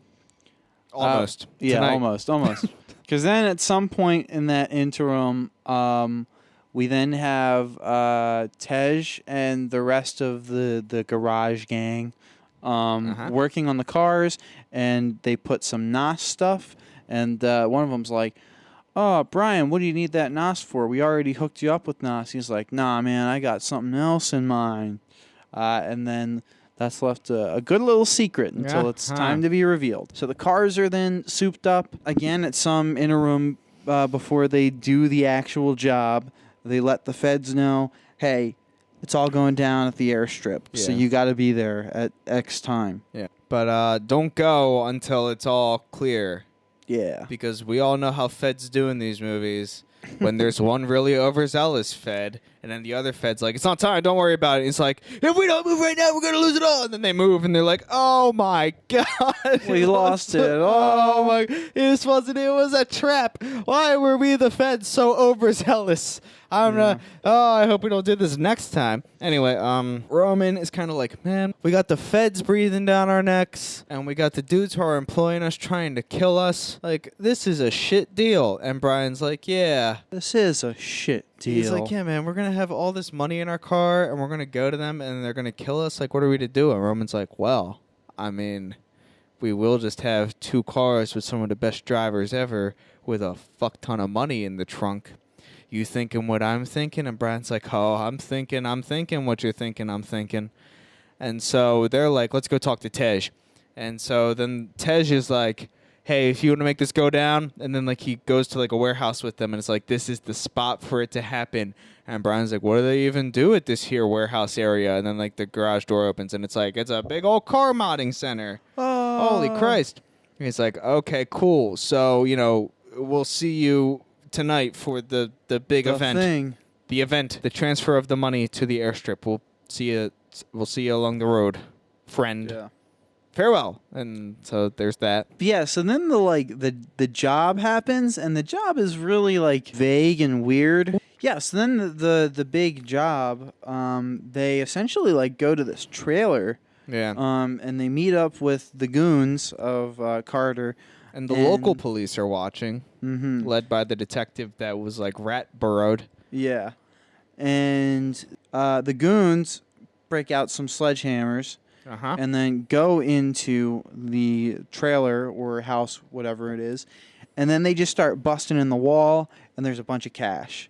Almost. Yeah, Tonight. almost. Because then at some point in that interim, we then have Tej and the rest of the garage gang working on the cars, and they put some NOS stuff, and one of them's like, oh, Brian, what do you need that NOS for? We already hooked you up with NOS. He's like, nah, man, I got something else in mind. And then that's left a good little secret until it's time to be revealed. So the cars are then souped up. Again, at some interim before they do the actual job, they let the feds know, hey, it's all going down at the airstrip. Yeah. So you got to be there at X time. Yeah. But don't go until it's all clear. Yeah. Because we all know how feds do in these movies. When there's one really overzealous fed, and then the other fed's like, it's not time, don't worry about it. It's like, if we don't move right now, we're going to lose it all. And then they move, and they're like, oh, my God. We lost it. Oh, my. It was a trap. Why were we, the feds, so overzealous? I hope we don't do this next time. Anyway, Roman is kind of like, man, we got the feds breathing down our necks, and we got the dudes who are employing us trying to kill us. Like, this is a shit deal. And Brian's like, yeah. This is a shit deal. He's like, yeah, man, we're going to have all this money in our car, and we're going to go to them, and they're going to kill us. Like, what are we to do? And Roman's like, well, I mean, we will just have 2 cars with some of the best drivers ever with a fuck ton of money in the trunk. You thinking what I'm thinking? And Brian's like, oh, I'm thinking what you're thinking, I'm thinking. And so they're like, let's go talk to Tej. And so then Tej is like, hey, if you want to make this go down, and then like he goes to like a warehouse with them, and it's like, this is the spot for it to happen. And Brian's like, what do they even do at this here warehouse area? And then like the garage door opens, and it's like, it's a big old car modding center. Oh. Holy Christ. And he's like, okay, cool. So, we'll see you tonight for the big event. The event, the transfer of the money to the airstrip. We'll see you along the road, friend. Yeah. Farewell. And so there's that. Yeah, so then the job happens, and the job is really like vague and weird. Yeah, so then the big job, they essentially like go to this trailer. Yeah. And they meet up with the goons of Carter. And the local police are watching, led by the detective that was like rat burrowed. Yeah. And the goons break out some sledgehammers and then go into the trailer or house, whatever it is. And then they just start busting in the wall, and there's a bunch of cash.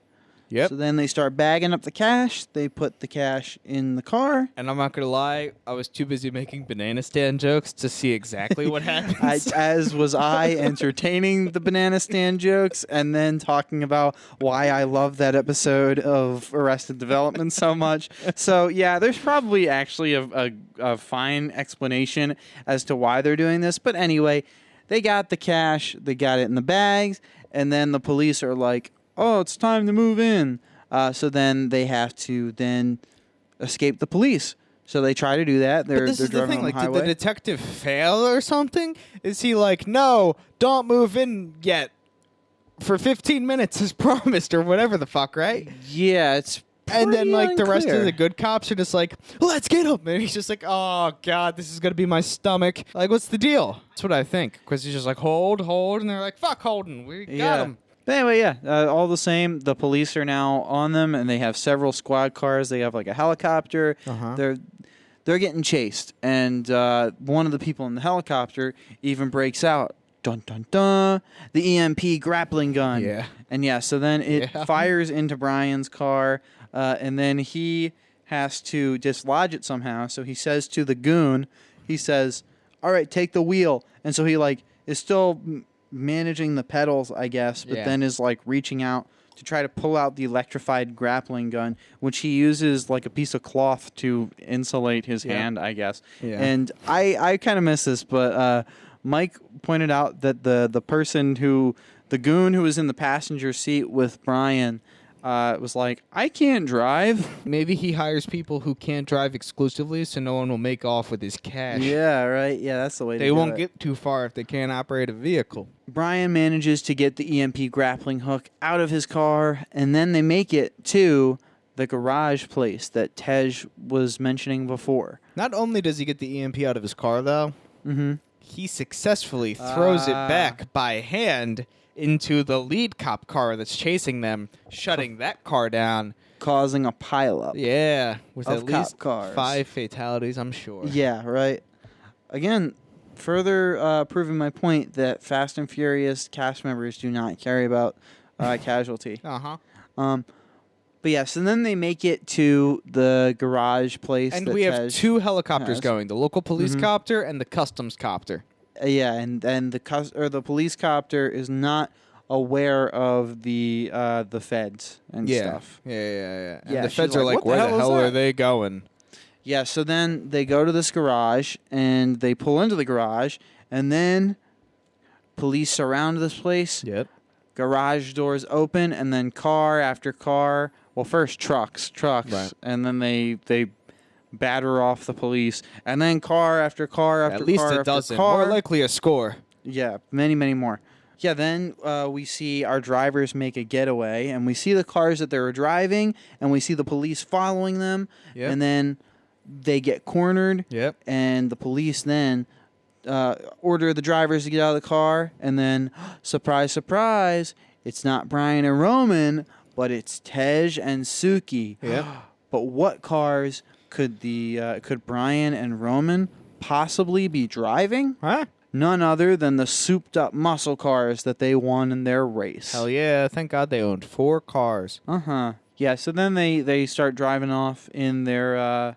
Yep. So then they start bagging up the cash. They put the cash in the car. And I'm not going to lie, I was too busy making banana stand jokes to see exactly what happens. As was I, entertaining the banana stand jokes and then talking about why I love that episode of Arrested Development so much. So, yeah, there's probably actually a fine explanation as to why they're doing this. But anyway, they got the cash. They got it in the bags. And then the police are like, oh, it's time to move in. So then they have to then escape the police. So they try to do that. But this is the thing. Like, did the detective fail or something? Is he like, no, don't move in yet for 15 minutes as promised or whatever the fuck, right? Yeah, it's and then like unclear. the rest of the good cops are just like, let's get him. And he's just like, oh, God, this is going to be my stomach. Like, what's the deal? That's what I think. Because he's just like, hold. And they're like, fuck holding. We got him. But anyway, yeah, all the same, the police are now on them, and they have several squad cars. They have like a helicopter. They're getting chased, and one of the people in the helicopter even breaks out, dun dun dun, the EMP grappling gun. Yeah. And yeah, so then it fires into Brian's car, and then he has to dislodge it somehow. So he says to the goon, he says, "All right, take the wheel." And so he like is still managing the pedals, I guess, but then is like reaching out to try to pull out the electrified grappling gun, which he uses like a piece of cloth to insulate his hand, I guess. Yeah. And I kind of miss this, but Mike pointed out that the goon who was in the passenger seat with Brian, was like, I can't drive. Maybe he hires people who can't drive exclusively, so no one will make off with his cash. Yeah, right. Yeah, that's the way. They to do won't it. get too far if they can't operate a vehicle. Brian manages to get the EMP grappling hook out of his car, and then they make it to the garage place that Tej was mentioning before. Not only does he get the EMP out of his car, though, Mm-hmm. he successfully throws it back by hand into the lead cop car that's chasing them, shutting that car down. Causing a pileup. Yeah, with Of at cop least cars. 5 fatalities, I'm sure. Yeah, right. Again, further proving my point that Fast and Furious cast members do not care about casualty. Uh-huh. But yes, and then they make it to the garage place. And that we have Tej 2 helicopters has. going, the local police Mhm. copter and the customs copter. Yeah, and the police copter is not aware of the feds and stuff. Yeah. And Yeah, the she's feds are like, like, "What the where the hell is hell are that?" they going? Yeah, so then they go to this garage and they pull into the garage, and then police surround this place. Yep. Garage doors open, and then car after car. Well, first trucks, Right. and then they batter off the police, and then car after car after At least car a after dozen. car. More likely a score. Yeah, many, many more. Yeah, then we see our drivers make a getaway, and we see the cars that they were driving, and we see the police following them, Yep. and then they get cornered, Yep. and the police then order the drivers to get out of the car, and then, surprise, surprise, it's not Brian and Roman, but it's Tej and Suki. Yep. But what cars could could Brian and Roman possibly be driving? Huh? None other than the souped-up muscle cars that they won in their race. Hell yeah. Thank God they owned 4 cars. Uh-huh. Yeah, so then they start driving off in their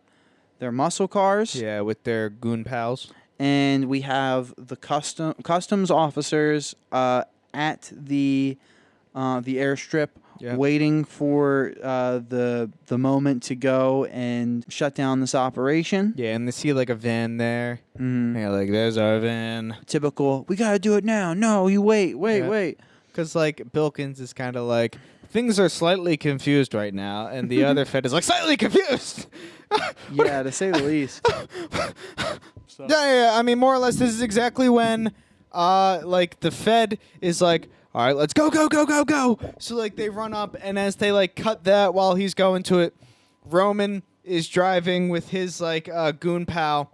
muscle cars. Yeah, with their goon pals. And we have the customs officers at the airstrip Yeah. waiting for the moment to go and shut down this operation. Yeah, and they see like a van there. Mhm. Yeah, like there's our van. Typical, we got to do it now. No, you wait. Yeah. Because like Bilkins is kind of like, things are slightly confused right now. And the other Fed is like, slightly confused. Yeah, to say the least. So. Yeah. I mean, more or less, this is exactly when, like, the Fed is like, all right, let's go. So, like, they run up, and as they, like, cut that while he's going to it, Roman is driving with his, like, goon pal,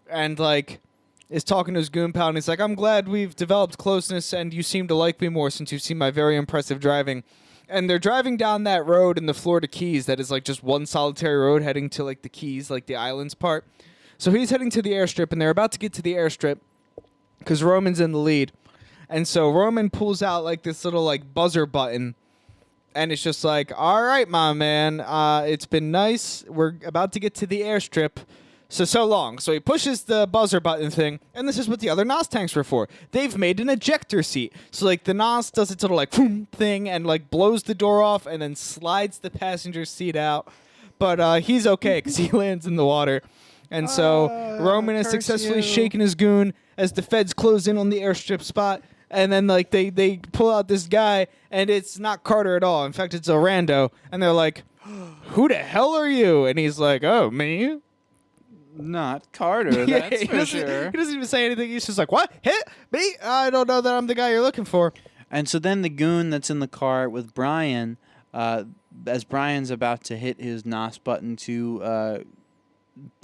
and, like, is talking to his goon pal, and he's like, I'm glad we've developed closeness, and you seem to like me more since you've seen my very impressive driving. And they're driving down that road in the Florida Keys that is, like, just one solitary road heading to, like, the Keys, like, the islands part. So he's heading to the airstrip, and they're about to get to the airstrip because Roman's in the lead. And so Roman pulls out, like, this little, like, buzzer button, and it's just like, all right, my man, it's been nice. We're about to get to the airstrip, so long. So he pushes the buzzer button thing, and this is what the other NOS tanks were for. They've made an ejector seat. So, like, the NOS does its little, like, boom thing and, like, blows the door off and then slides the passenger seat out. But he's okay because he lands in the water. And so Roman has successfully shaken his goon as the feds close in on the airstrip spot. And then, like, they pull out this guy, and it's not Carter at all. In fact, it's a rando. And they're like, who the hell are you? And he's like, oh, me? Not Carter, Yeah, that's he for doesn't- sure. He doesn't even say anything. He's just like, what? Hit me? I don't know that I'm the guy you're looking for. And so then the goon that's in the car with Brian, as Brian's about to hit his NOS button to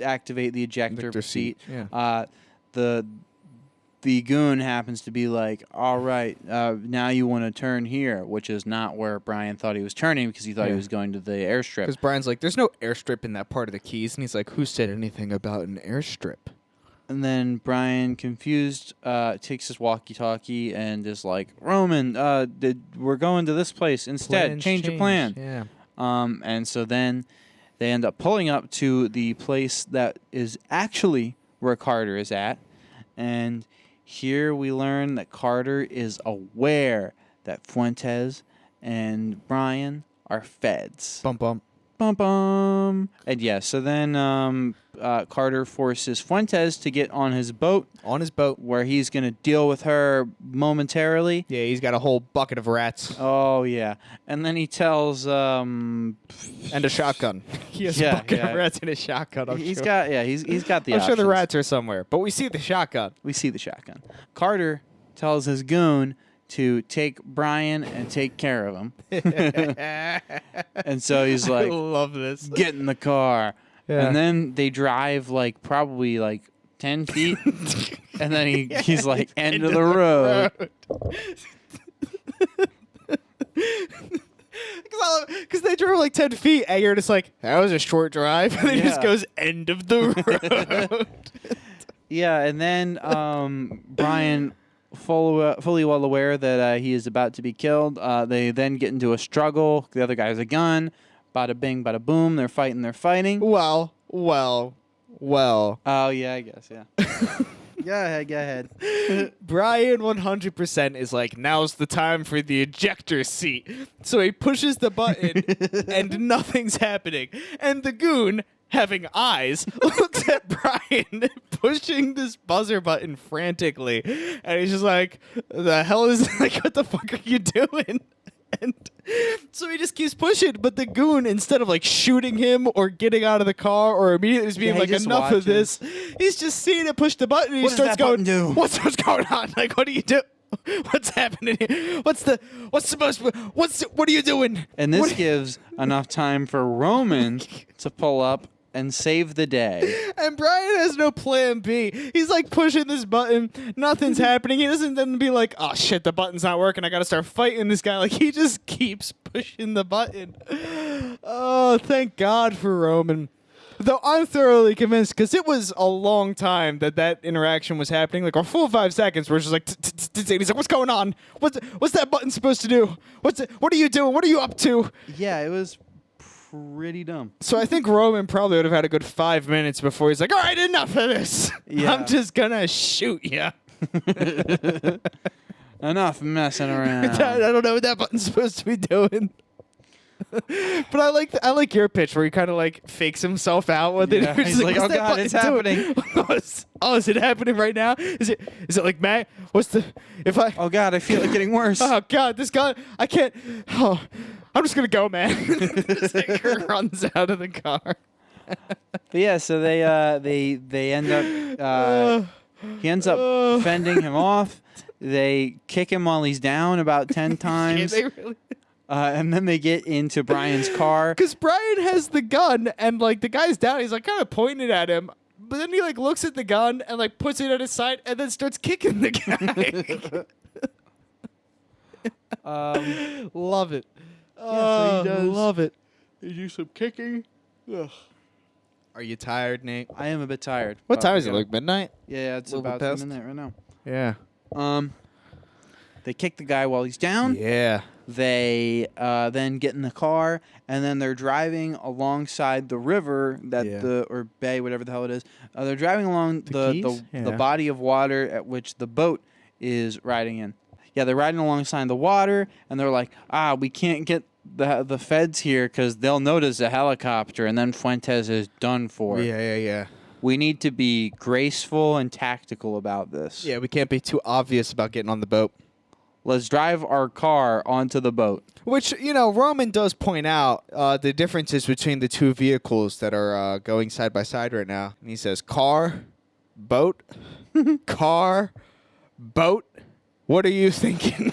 activate the ejector seat, Yeah. the goon happens to be like, all right, now you want to turn here, which is not where Brian thought he was turning because he thought he Yeah. was going to the airstrip. Because Brian's like, there's no airstrip in that part of the Keys. And he's like, who said anything about an airstrip? And then Brian, confused, takes his walkie-talkie and is like, Roman, we're going to this place instead. Plans Change your plan. Yeah. And so then they end up pulling up to the place that is actually where Carter is at. And here we learn that Carter is aware that Fuentes and Brian are feds. Bump, bump. Bum bum. And yeah, so then Carter forces Fuentes to get on his boat, where he's going to deal with her momentarily. Yeah, he's got a whole bucket of rats Oh yeah, and then he tells and a shotgun. He has a bucket of rats and a shotgun. he's got the. I'm sure the options. rats are somewhere, but we see the shotgun. We see the shotgun. Carter tells his goon to take Brian and take care of him. And so he's I like, love this. get in the car. Yeah. And then they drive probably 10 feet. And then he's like, end of the road. Because they drove like 10 feet, and you're just like, that was a short drive. And it just Yeah. goes end of the road. Yeah, and then Brian, fully well aware that he is about to be killed, they then get into a struggle. The other guy has a gun. Bada bing, bada boom. They're fighting. Well. Oh, yeah, I guess, yeah. Go ahead. Brian 100% is like, now's the time for the ejector seat. So he pushes the button, and nothing's happening. And the goon, having eyes, looks at Brian pushing this buzzer button frantically. And he's just like, the hell is, like, what the fuck are you doing? And so he just keeps pushing, but the goon, instead of like shooting him or getting out of the car or immediately just being Yeah, he like, just enough of watches. this, he's just seeing it push the button and What he does starts that going, button do? what's going on? Like, what do you do? What's happening here? What are you doing? And this What- gives enough time for Roman to pull up and save the day. And Brian has no plan B. He's like pushing this button. Nothing's happening. He doesn't then be like, oh shit, the button's not working. I got to start fighting this guy. Like, he just keeps pushing the button. Oh, thank God for Roman. Though I'm thoroughly convinced, because it was a long time that interaction was happening, like a full 5 seconds, where it's just like, he's like, what's going on? What's that button supposed to do? What are you doing? What are you up to? Yeah, it was pretty dumb. So I think Roman probably would have had a good 5 minutes before he's like, all right, enough of this. Yeah. I'm just going to shoot you. Enough messing I around. don't know what that button's supposed to be doing. But I like your pitch where he kind of like fakes himself out with it. Yeah, He's he's like, "What's "Oh, that God, button it's doing?" happening. Is it happening right now? Is it like, Matt? Oh God, I feel it getting worse. Oh God, this guy, I can't. Oh, I'm just gonna go, man. Just like runs out of the car. But yeah, so they end up he ends up fending him off. They kick him while he's down about 10 times. They really. And then they get into Brian's car. Because Brian has the gun, and like the guy's down, he's like kind of pointing it at him, but then he like looks at the gun and like puts it at his side, and then starts kicking the guy. Love it. so he does. Love it. They do some kicking. Ugh. Are you tired, Nate? I am a bit tired. What time is it? Yeah. Like midnight? Yeah, it's Little about bit past? midnight right now. Yeah. They kick the guy while he's down. Yeah. They then get in the car, and then they're driving alongside the river or bay, whatever the hell it is. They're driving along the body of water at which the boat is riding in. Yeah, they're riding alongside the water, and they're like, we can't get the feds here because they'll notice a helicopter, and then Fuentes is done for. Yeah. We need to be graceful and tactical about this. Yeah, we can't be too obvious about getting on the boat. Let's drive our car onto the boat. Which, Roman does point out the differences between the two vehicles that are going side by side right now. And he says, car, boat, car, boat. What are you thinking?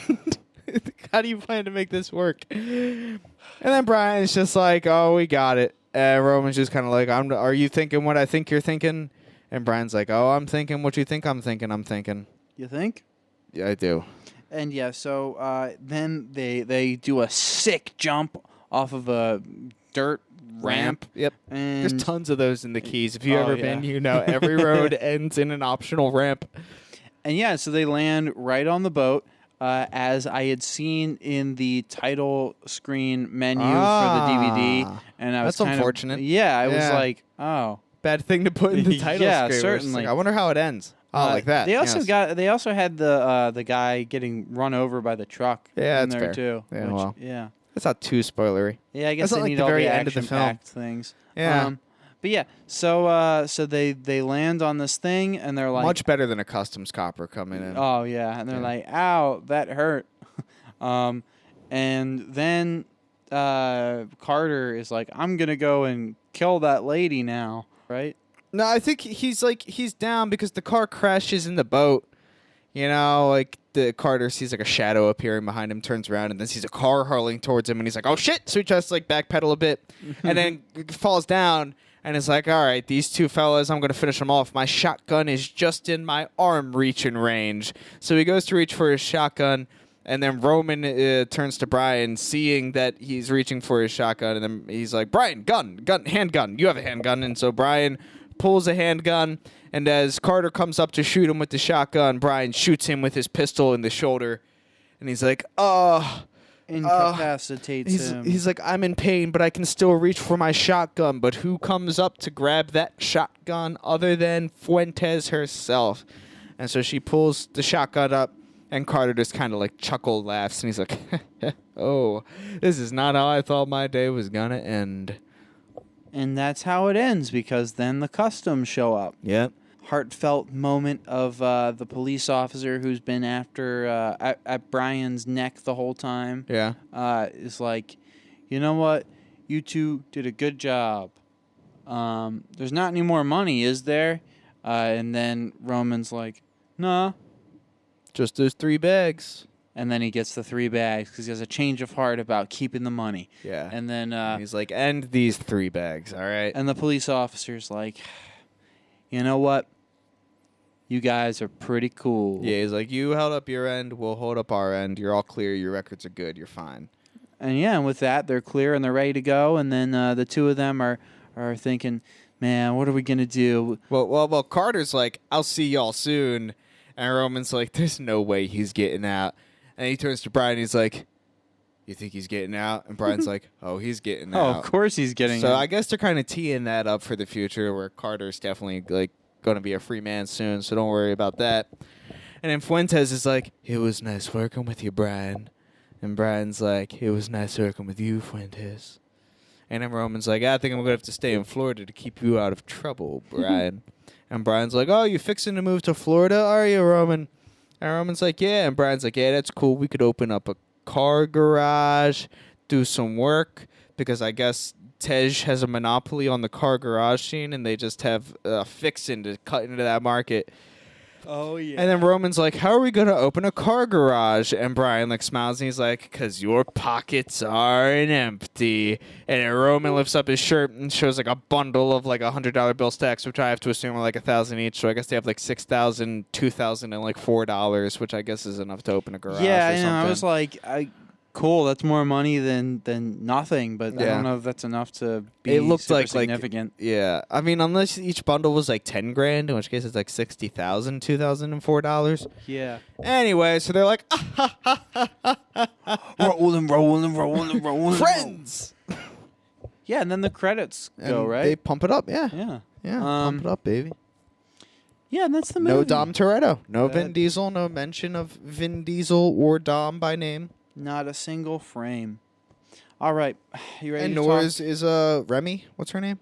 How do you plan to make this work? And then Brian's just like, oh, we got it. Roman's just kind of like, are you thinking what I think you're thinking? And Brian's like, oh, I'm thinking what you think I'm thinking. You think? Yeah, I do. And yeah, so then they do a sick jump off of a dirt ramp. Yep. And There's tons of those in the Keys. If you've Oh, ever yeah. been, every road ends in an optional ramp. And yeah, so they land right on the boat, as I had seen in the title screen menu for the DVD. And I was That's unfortunate. I was Yeah. like, oh. Bad thing to put in the title Yeah, screen. where it's certainly. like, I wonder how it ends. Like that. They also yes. They also had the guy getting run over by the truck. Yeah, in that's there fair. too. Yeah, which- well. yeah. That's not too spoilery. Yeah, I guess That's they not like need the all very the end of the film. action-packed things. Yeah. But yeah, so they land on this thing and they're like, Much better than a customs copper coming in. oh yeah, and they're Yeah. like, ow, that hurt. And then Carter is like, I'm gonna go and kill that lady now, right? No, I think he's down because the car crashes in the boat. You know, like the Carter sees like a shadow appearing behind him, turns around, and then sees a car hurling towards him, and he's like, "Oh shit!" So he tries to like backpedal a bit, and then falls down, and is like, "All right, these two fellas, I'm gonna finish them off. My shotgun is just in my arm reaching range." So he goes to reach for his shotgun, and then Roman turns to Brian, seeing that he's reaching for his shotgun, and then he's like, "Brian, gun, handgun. You have a handgun." And so Brian pulls a handgun, and as Carter comes up to shoot him with the shotgun, Brian shoots him with his pistol in the shoulder, and he's like, Incapacitates him. he's like, "I'm in pain, but I can still reach for my shotgun." But who comes up to grab that shotgun other than Fuentes herself? And so she pulls the shotgun up, and Carter just kind of like laughs, and he's like, "Oh, this is not how I thought my day was gonna end." And that's how it ends, because then the customs show up. Yep. Heartfelt moment of the police officer who's been after at Brian's neck the whole time. Yeah. Is like, you know what? You two did a good job. There's not any more money, is there? And then Roman's like, nah. Just those 3 bags. And then he gets the 3 bags because he has a change of heart about keeping the money. Yeah. And then And he's like, "And these 3 bags, all right?" and the police officer's like, you know what? You guys are pretty cool. Yeah, he's like, "You held up your end, we'll hold up our end. You're all clear, your records are good, you're fine." And with that, they're clear and they're ready to go. And then the two of them are thinking, man, what are we going to do? Well, Carter's like, "I'll see y'all soon." And Roman's like, "There's no way he's getting out." And he turns to Brian, he's like, "You think he's getting out?" And Brian's like, "Oh, he's getting Oh, out." of course he's getting So it. I guess they're kind of teeing that up for the future, where Carter's definitely like going to be a free man soon, so don't worry about that. And then Fuentes is like, "It was nice working with you, Brian." And Brian's like, "It was nice working with you, Fuentes." And then Roman's like, "I think I'm going to have to stay in Florida to keep you out of trouble, Brian." And Brian's like, "Oh, you fixing to move to Florida, are you, Roman?" And Roman's like, "Yeah." And Brian's like, "Yeah, that's cool. We could open up a car garage, do some work, because I guess Tej has a monopoly on the car garage scene, and they just have fixing to cut into that market." Oh, yeah. And then Roman's like, "How are we going to open a car garage?" And Brian like smiles, and he's like, "'Cause your pockets aren't empty." And then Roman lifts up his shirt and shows like a bundle of like $100 bill stacks, which I have to assume are like 1,000 each. So I guess they have like 6,000, 2,000, and like $4, which I guess is enough to open a garage. Yeah, or I know. something. I was like, cool, that's more money than nothing, but I Yeah. don't know if that's enough to be It looked super like significant. Yeah, I mean, unless each bundle was like 10 grand, in which case it's like 60,000, $2,004. Yeah. Anyway, so they're like, rolling. friends. Yeah, and then the credits go, And right? They pump it up, yeah. yeah. Yeah, pump it up, baby. Yeah, and that's the movie. No Dom Toretto. No Vin That- Diesel. No mention of Vin Diesel or Dom by name. Not a single frame. All right. You ready And to nor talk? is Remy. What's her name?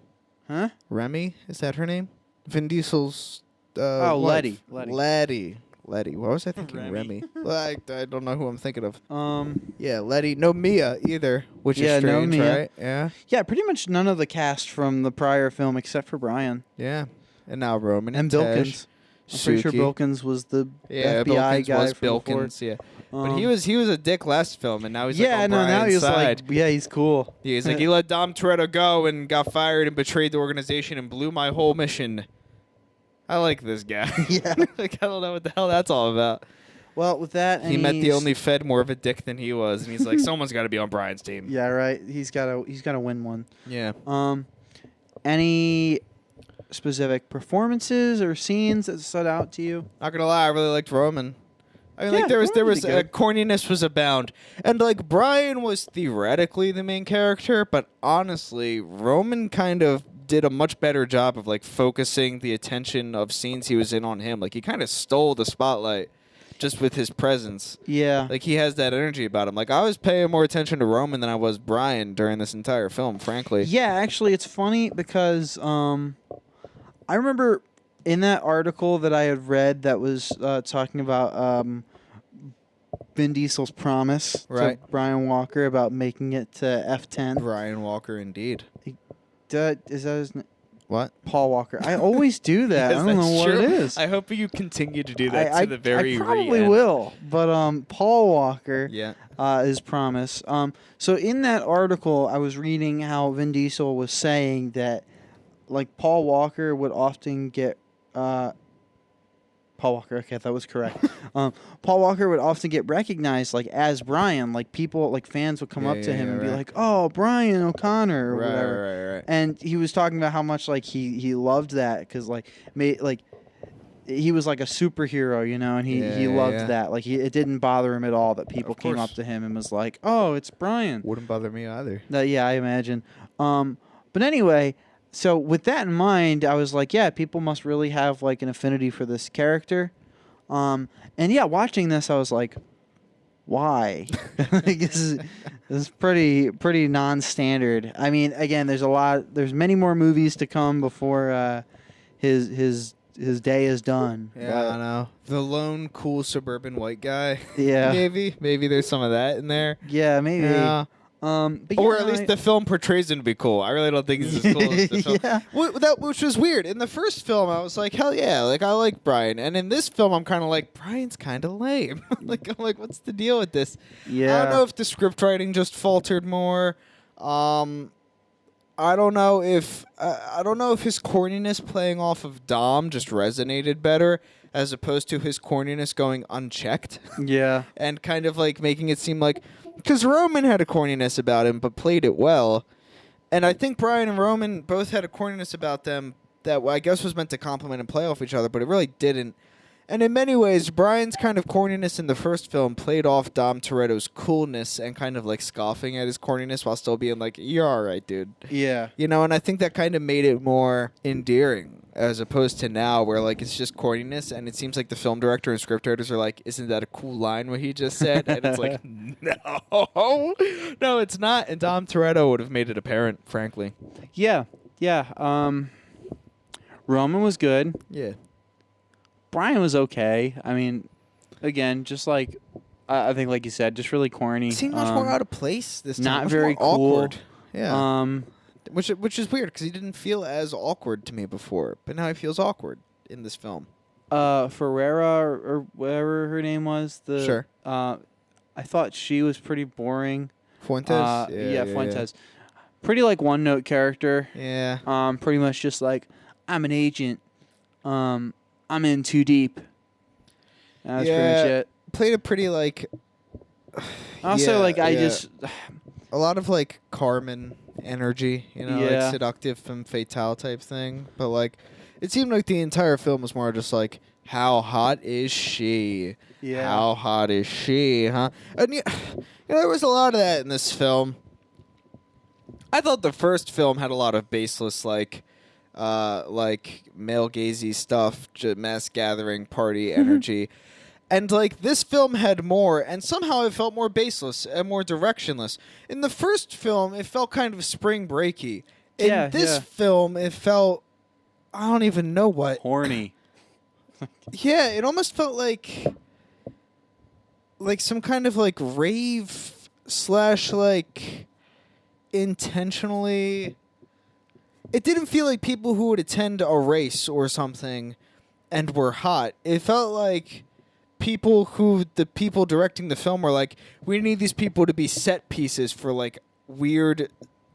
Huh? Remy? Is that her name? Vin Diesel's Oh, wife. Letty. Letty. What was I thinking? Remy. Remy. I don't know who I'm thinking of. Yeah, Letty. No Mia either, which Yeah, is no strange, Mia. right? Yeah. Yeah, pretty much none of the cast from the prior film except for Brian. Yeah. And now Roman And Tej, Bilkins. I'm pretty sure Suki. Bilkins was the Yeah, FBI Bilkins guy was from before. Bilkins, yeah. But he was a dick last film, and now he's yeah, like on no, now Brian's he's side. like, yeah, he's cool. Yeah, he's like, he let Dom Toretto go and got fired and betrayed the organization and blew my whole mission. I like this guy. Yeah. Like, I don't know what the hell that's all about. Well, with that, He met the only Fed more of a dick than he was, and he's like, someone's got to be on Brian's team. Yeah, right. He's gotta win one. Yeah. Any specific performances or scenes that stood out to you? Not gonna lie, I really liked Roman. I mean, Yeah, like there was Roman did good. corniness was abound, and like Brian was theoretically the main character, but honestly, Roman kind of did a much better job of like focusing the attention of scenes he was in on him. Like he kind of stole the spotlight. just with his presence. Yeah. Like, he has that energy about him. Like, I was paying more attention to Roman than I was Brian during this entire film, frankly. Yeah, actually, it's funny because I remember in that article that I had read that was talking about Vin Diesel's promise Right. to Brian Walker about making it to F10. Brian Walker, indeed. Is that his name? What? Paul Walker. I always do that. Yes, I don't know that's what true. it is. I hope you continue to do that I to the very I probably end. will. But Paul Walker Yeah. his promise. So in that article, I was reading how Vin Diesel was saying that, like, Paul Walker would often get Paul Walker. Okay, that was correct. Paul Walker would often get recognized, like, as Brian. Like, people, like, fans would come Yeah, up to yeah, him yeah, and be right. like, "Oh, Brian O'Connor," or whatever. Right. And he was talking about how much, like, he loved that because, like, he was like a superhero, you know, and he Yeah, loved yeah. that. Like, it didn't bother him at all that people Of came course. up to him and was like, "Oh, it's Brian." Wouldn't bother me either. Yeah, I imagine. But anyway, so with that in mind, I was like, yeah, people must really have, like, an affinity for this character. And yeah, watching this, I was like, why? Like, this is pretty non-standard. I mean, again, there's many more movies to come before his day is done. Yeah, I know. The lone, cool suburban white guy. Yeah. Maybe there's some of that in there. Yeah, maybe. Yeah. But Or yeah, at least the film portrays him to be cool. I really don't think he's as cool as the film. Yeah. Which was weird. In the first film, I was like, hell yeah, like, I like Brian. And in this film, I'm kind of like, Brian's kind of lame. I'm like, what's the deal with this? Yeah. I don't know if the script writing just faltered more. I don't know if his corniness playing off of Dom just resonated better as opposed to his corniness going unchecked. Yeah. And kind of like making it seem like, because Roman had a corniness about him but played it well, and I think Brian and Roman both had a corniness about them that I guess was meant to complement and play off each other, but it really didn't. And in many ways, Brian's kind of corniness in the first film played off Dom Toretto's coolness and kind of like scoffing at his corniness while still being like, "You're all right, dude." Yeah. You know, and I think that kind of made it more endearing as opposed to now where, like, it's just corniness and it seems like the film director and script writers are like, "Isn't that a cool line what he just said?" And it's like, no, it's not. And Dom Toretto would have made it apparent, frankly. Yeah. Roman was good. Yeah. Brian was okay. I mean, again, just like I think, like you said, just really corny. It seemed much more out of place this time. not Much very more cool. awkward. Yeah. Which is weird because he didn't feel as awkward to me before, but now he feels awkward in this film. Ferrera or whatever her name was. Sure. I thought she was pretty boring. Fuentes. Fuentes. Pretty like one note character. Yeah. Pretty much just like, I'm an agent. I'm in too deep. That was pretty much it. Played a pretty like. Also, just a lot of like Carmen energy, you know, Yeah. like seductive femme fatale type thing. But like, it seemed like the entire film was more just like, how hot is she? Yeah. How hot is she? Huh? And you know, there was a lot of that in this film. I thought the first film had a lot of baseless like male gazy stuff, mass gathering party energy. And like this film had more, and somehow it felt more baseless and more directionless. In the first film, it felt kind of spring breaky. In this film, it felt, I don't even know what. horny. Yeah, it almost felt like some kind of like rave / like intentionally. It didn't feel like people who would attend a race or something and were hot. It felt like the people directing the film were like, we need these people to be set pieces for like weird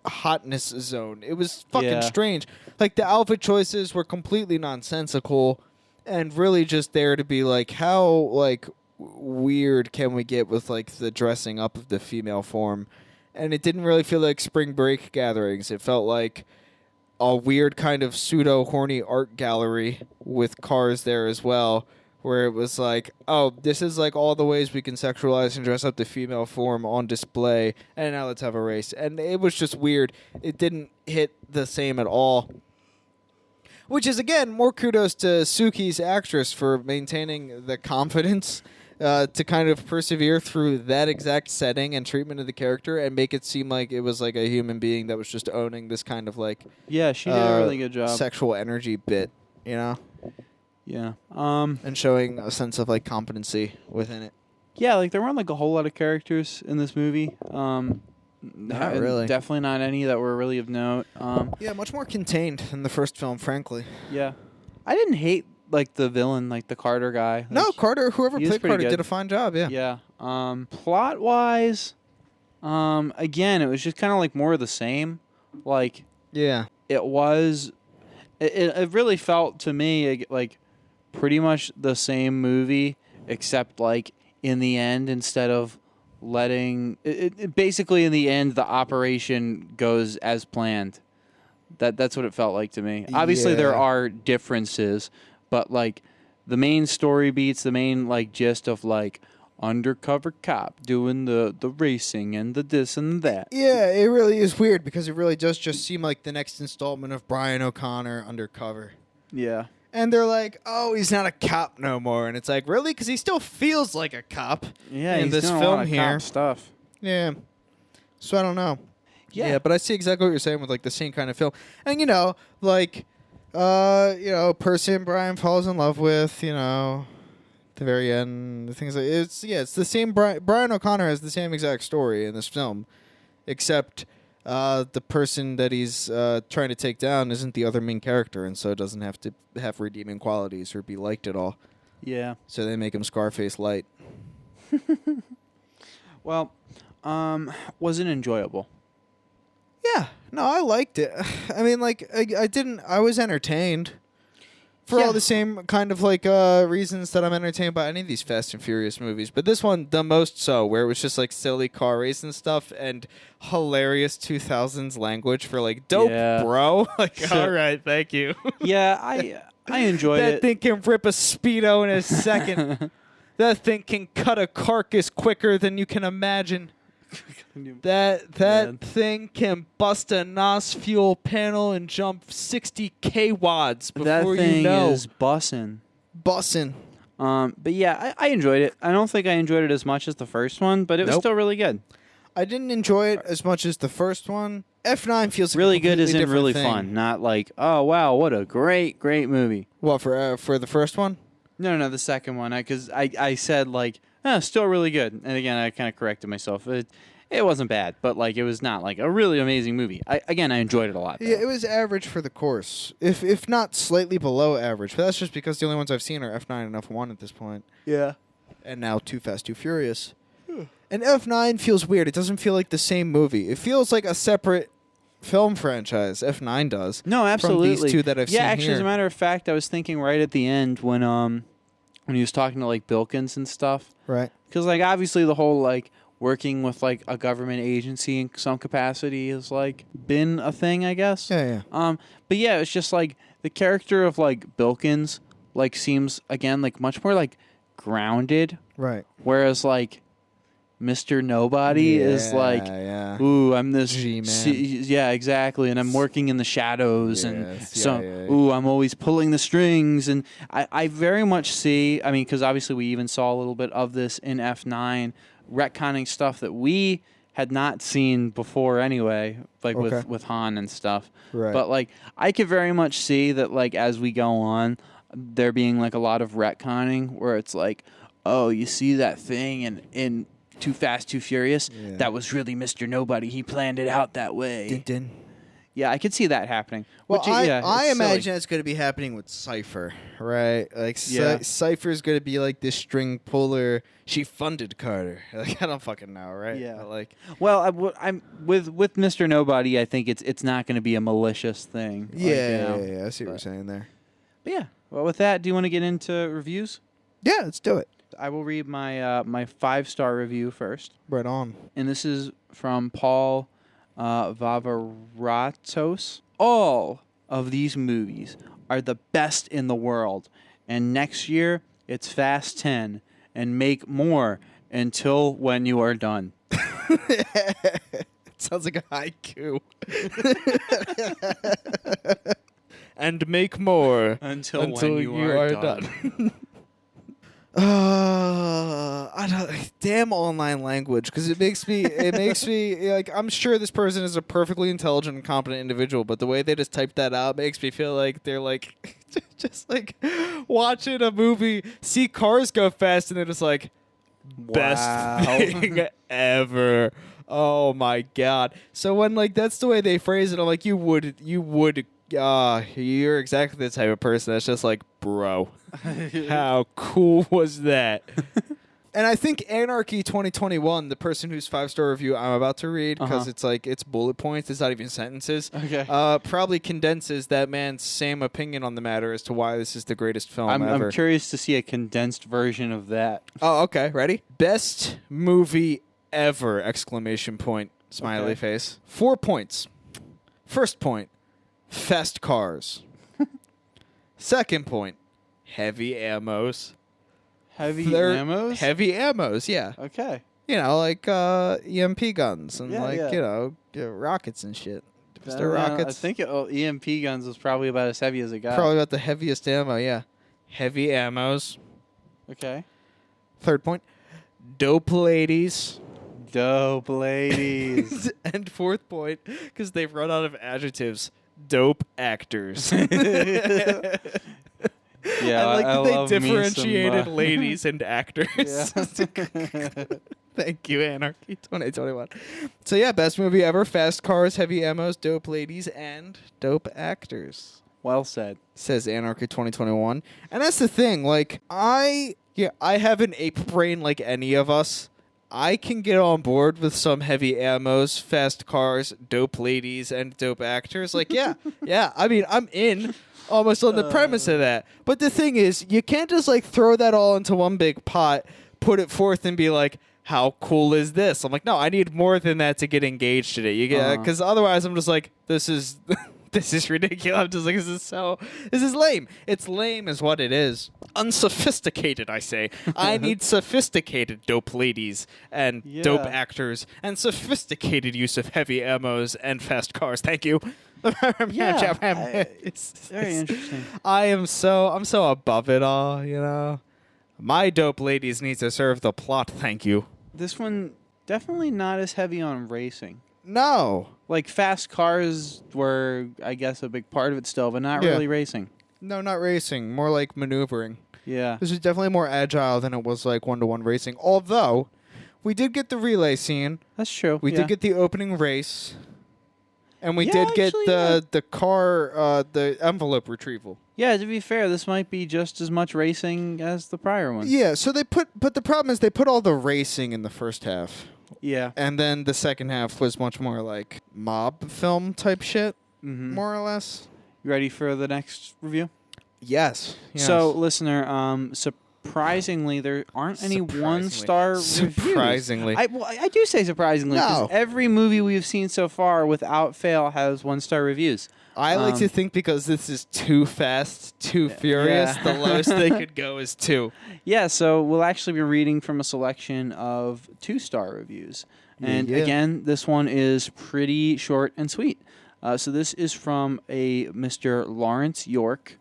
hotness zone. It was fucking strange. Like the outfit choices were completely nonsensical and really just there to be like, how like weird can we get with like the dressing up of the female form? And it didn't really feel like spring break gatherings. It felt like a weird kind of pseudo horny art gallery with cars there as well, where it was like, oh, this is like all the ways we can sexualize and dress up the female form on display, and now let's have a race. And it was just weird. It didn't hit the same at all. Which is, again, more kudos to Suki's actress for maintaining the confidence to kind of persevere through that exact setting and treatment of the character and make it seem like it was like a human being that was just owning this kind of like Yeah, she did a really good job. sexual energy bit, you know, Yeah. and showing a sense of like competency within it. Yeah, like there weren't like a whole lot of characters in this movie. Not really. Definitely not any that were really of note. Yeah, much more contained than the first film, frankly. Yeah. I didn't hate like the villain, like the Carter guy. No, Like, Carter, whoever he was played pretty Carter good. did a fine job, yeah. Yeah. Plot wise, again, it was just kind of like more of the same. Like Yeah. it was, it really felt to me like pretty much the same movie, except like in the end, instead of letting it basically in the end, the operation goes as planned. That's what it felt like to me. Obviously, there Yeah. are differences, but like the main story beats, the main like gist of like undercover cop doing the racing and the this and that. Yeah, it really is weird because it really does just seem like the next installment of Brian O'Connor undercover. Yeah. And they're like, oh, he's not a cop no more. And it's like, really? Because he still feels like a cop Yeah, in he's this doing a film lot of here. cop stuff. Yeah. So I don't know. Yeah. But I see exactly what you're saying with like the same kind of film. And like person Brian falls in love with, at the very end, the things like it's the same Brian O'Connor has the same exact story in this film, except the person that he's trying to take down isn't the other main character, and so it doesn't have to have redeeming qualities or be liked at all. Yeah. So they make him Scarface light. Well, was it enjoyable? Yeah, no, I liked it. I mean, like, I was entertained for Yeah. all the same kind of, like, reasons that I'm entertained by any of these Fast and Furious movies. But this one, the most so, where it was just, like, silly car racing stuff and hilarious 2000s language for, like, dope, Yeah. bro. Like, all right, thank you. Yeah, I enjoyed That it. thing can rip a Speedo in a second. That thing can cut a carcass quicker than you can imagine. That Man. thing can bust a NOS fuel panel and jump 60 kWs before That thing you know. is bussin'. Bussin'. But yeah, I enjoyed it. I don't think I enjoyed it as much as the first one, but it was Nope. still really good. I didn't enjoy it as much as the first one. F9 feels like Really a good completely isn't different really thing. fun. Not like, oh wow, what a great movie. What for the first one? No, the second one. Because I said like, still really good. And again, I kind of corrected myself. It wasn't bad, but like it was not like a really amazing movie. I enjoyed it a lot. Though. Yeah, it was average for the course, if not slightly below average. But that's just because the only ones I've seen are F9 and F1 at this point. Yeah. And now Too Fast, Too Furious. And F9 feels weird. It doesn't feel like the same movie. It feels like a separate film franchise. F9 does. No, absolutely. From these two that I've seen Yeah, actually, here. as a matter of fact, I was thinking right at the end when he was talking to like Bilkins and stuff, Right. because like obviously the whole like working with like a government agency in some capacity has like been a thing, I guess. Yeah. But yeah, it's just like the character of like Bilkins like seems again like much more like grounded, Right. whereas like Mr. Nobody is like, Yeah. ooh, I'm this G-man. yeah, exactly, and I'm working in the shadows, and Yes, so yeah. ooh, I'm always pulling the strings, and I very much see. I mean, because obviously we even saw a little bit of this in F9, retconning stuff that we had not seen before anyway, like Okay. with Han and stuff. Right. But like, I could very much see that like as we go on, there being like a lot of retconning where it's like, oh, you see that thing in Too Fast, Too Furious? Yeah. That was really Mr. Nobody. He planned it out that way. Din. Yeah, I could see that happening. Well, Which, yeah, I it's silly. imagine it's going to be happening with Cypher, right? Like, Yeah. Cypher's going to be like this string puller. She funded Carter. Like, I don't fucking know, right? Yeah. But like, Well, I'm with Mr. Nobody. I think it's not going to be a malicious thing. Like, yeah. you know. I see what you're but- saying there. But yeah. Well, with that, do you want to get into reviews? Yeah, let's do it. I will read my my 5-star review first. Right on. And this is from Paul Vavaratos. All of these movies are the best in the world, and next year it's Fast 10, and make more until when you are done. It sounds like a haiku. And make more Until when you are done. I don't, damn online language, because it makes me like, I'm sure this person is a perfectly intelligent and competent individual, but the way they just type that out makes me feel like they're like just like watching a movie, see cars go fast, and they're just like, best thing ever. Oh my god. So when like that's the way they phrase it, I'm like, you would you're exactly the type of person that's just like, bro, how cool was that? And I think Anarchy 2021, the person whose 5-star review I'm about to read, because it's like, it's bullet points, it's not even sentences, probably condenses that man's same opinion on the matter as to why this is the greatest film ever. I'm curious to see a condensed version of that. Oh, okay. Ready? Best movie ever! Exclamation point. Smiley face. 4 points. First point, fast cars. Second point, heavy ammos. Heavy ammos? Heavy ammos, yeah. Okay. You know, like EMP guns and Yeah. Rockets and shit. Is there rockets? I think EMP guns was probably about as heavy as it got. Probably about the heaviest ammo, yeah. Heavy ammos. Okay. Third point, dope ladies. Dope ladies. And fourth point, because they've run out of adjectives, dope actors. Yeah, I like that love they me differentiated some, ladies and actors. Yeah. Thank you, Anarchy 2021. So yeah, best movie ever, fast cars, heavy ammos, dope ladies, and dope actors. Well said. Says Anarchy 2021. And that's the thing, like, I have an ape brain like any of us. I can get on board with some heavy ammos, fast cars, dope ladies, and dope actors. Like, yeah, I mean, I'm in almost on the premise of that. But the thing is, you can't just, like, throw that all into one big pot, put it forth, and be like, how cool is this? I'm like, no, I need more than that to get engaged in it. You get, because otherwise I'm just like, this is this is ridiculous. I'm just like, this is lame. It's lame is what it is. Unsophisticated, I say. I need sophisticated dope ladies and dope actors and sophisticated use of heavy ammos and fast cars. Thank you. It's very interesting. I'm so above it all, you know. My dope ladies need to serve the plot, thank you. This one definitely not as heavy on racing. No. Like fast cars were, I guess, a big part of it still, but not really racing. No, not racing. More like maneuvering. Yeah. This is definitely more agile than it was like 1-to-1 racing. Although, we did get the relay scene. That's true. We did get the opening race. And we Yeah, did get actually, the car, the envelope retrieval. Yeah, to be fair, this might be just as much racing as the prior one. Yeah, so but the problem is they put all the racing in the first half. Yeah. And then the second half was much more like mob film type shit, more or less. You ready for the next review? Yes. So, listener, surprisingly, there aren't any one-star reviews. Surprisingly. I do say surprisingly, because every movie we've seen so far, without fail, has one-star reviews. I like to think because this is too fast, too furious, the lowest they could go is 2. Yeah, so we'll actually be reading from a selection of 2-star reviews. And again, this one is pretty short and sweet. So this is from a Mr. Lawrence York.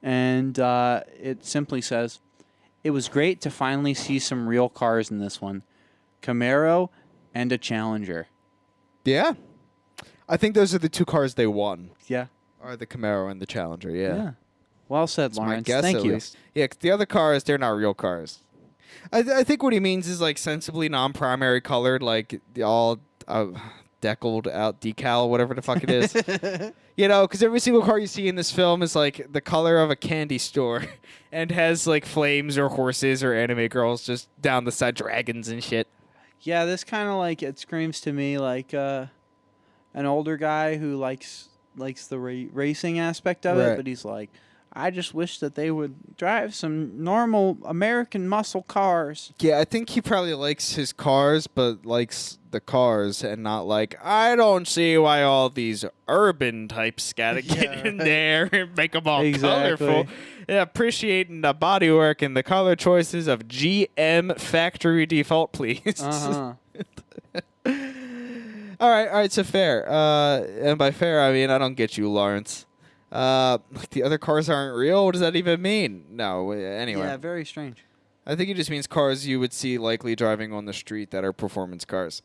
And it simply says, "It was great to finally see some real cars in this one. Camaro and a Challenger." Yeah. I think those are the 2 cars they won. Yeah. Are the Camaro and the Challenger, yeah. Well said, That's Lawrence. my guess, Thank at you. least. Yeah, 'cause the other cars, they're not real cars. I think what he means is like sensibly non-primary colored, like all deckled out decal, whatever the fuck it is. You know, because every single car you see in this film is like the color of a candy store and has like flames or horses or anime girls just down the side, dragons and shit. Yeah, this kind of like, it screams to me like an older guy who likes the racing aspect of it, but he's like, I just wish that they would drive some normal American muscle cars. Yeah, I think he probably likes his cars, but likes the cars and not like, I don't see why all these urban types gotta get in there and make them all colorful. Yeah, appreciating the bodywork and the color choices of GM factory default, please. All right, so fair. And by fair, I mean, I don't get you, Lawrence. Like the other cars aren't real? What does that even mean? No, anyway. Yeah, very strange. I think he just means cars you would see likely driving on the street that are performance cars.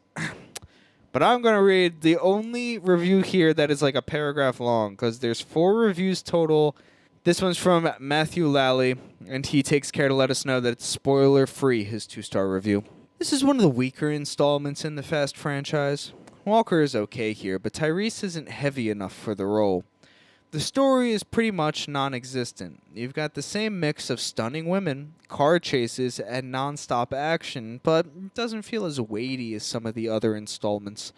But I'm going to read the only review here that is like a paragraph long, because there's 4 reviews total. This one's from Matthew Lally, and he takes care to let us know that it's spoiler-free, his 2-star review. This is one of the weaker installments in the Fast franchise. Walker is okay here, but Tyrese isn't heavy enough for the role. The story is pretty much non-existent. You've got the same mix of stunning women, car chases, and non-stop action, but it doesn't feel as weighty as some of the other installments.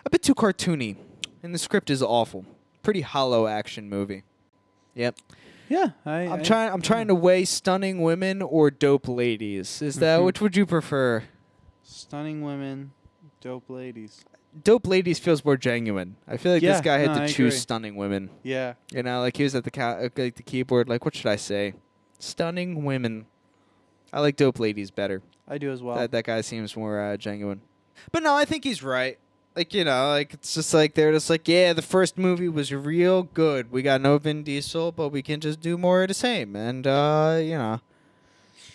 A bit too cartoony, and the script is awful. Pretty hollow action movie. Yep. Yeah, I'm trying to weigh stunning women or dope ladies. Is that which would you prefer? Stunning women, dope ladies. Dope ladies feels more genuine. I feel like this guy had to I choose agree. stunning women. Yeah. You know, like he was at the the keyboard. Like, what should I say? Stunning women. I like dope ladies better. I do as well. That guy seems more genuine. But no, I think he's right. Like, you know, like it's just like they're just like, yeah, the first movie was real good. We got no Vin Diesel, but we can just do more of the same. And you know.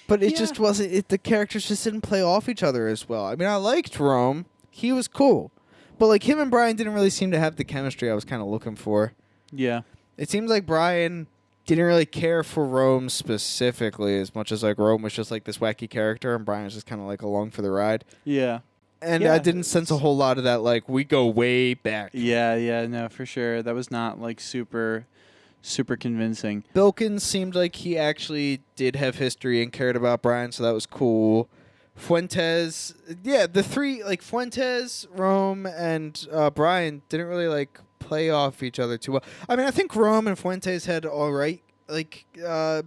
But it just wasn't. The characters just didn't play off each other as well. I mean, I liked Rome. He was cool. But like him and Brian didn't really seem to have the chemistry I was kind of looking for. Yeah. It seems like Brian didn't really care for Rome specifically as much as like Rome was just like this wacky character and Brian was just kind of like along for the ride. Yeah. And Yeah, I didn't sense a whole lot of that like we go way back. Yeah, no, for sure. That was not like super convincing. Bilkins seemed like he actually did have history and cared about Brian, so that was cool. Fuentes, yeah, the 3 like Fuentes, Rome, and Brian didn't really like play off each other too well. I mean, I think Rome and Fuentes had all right like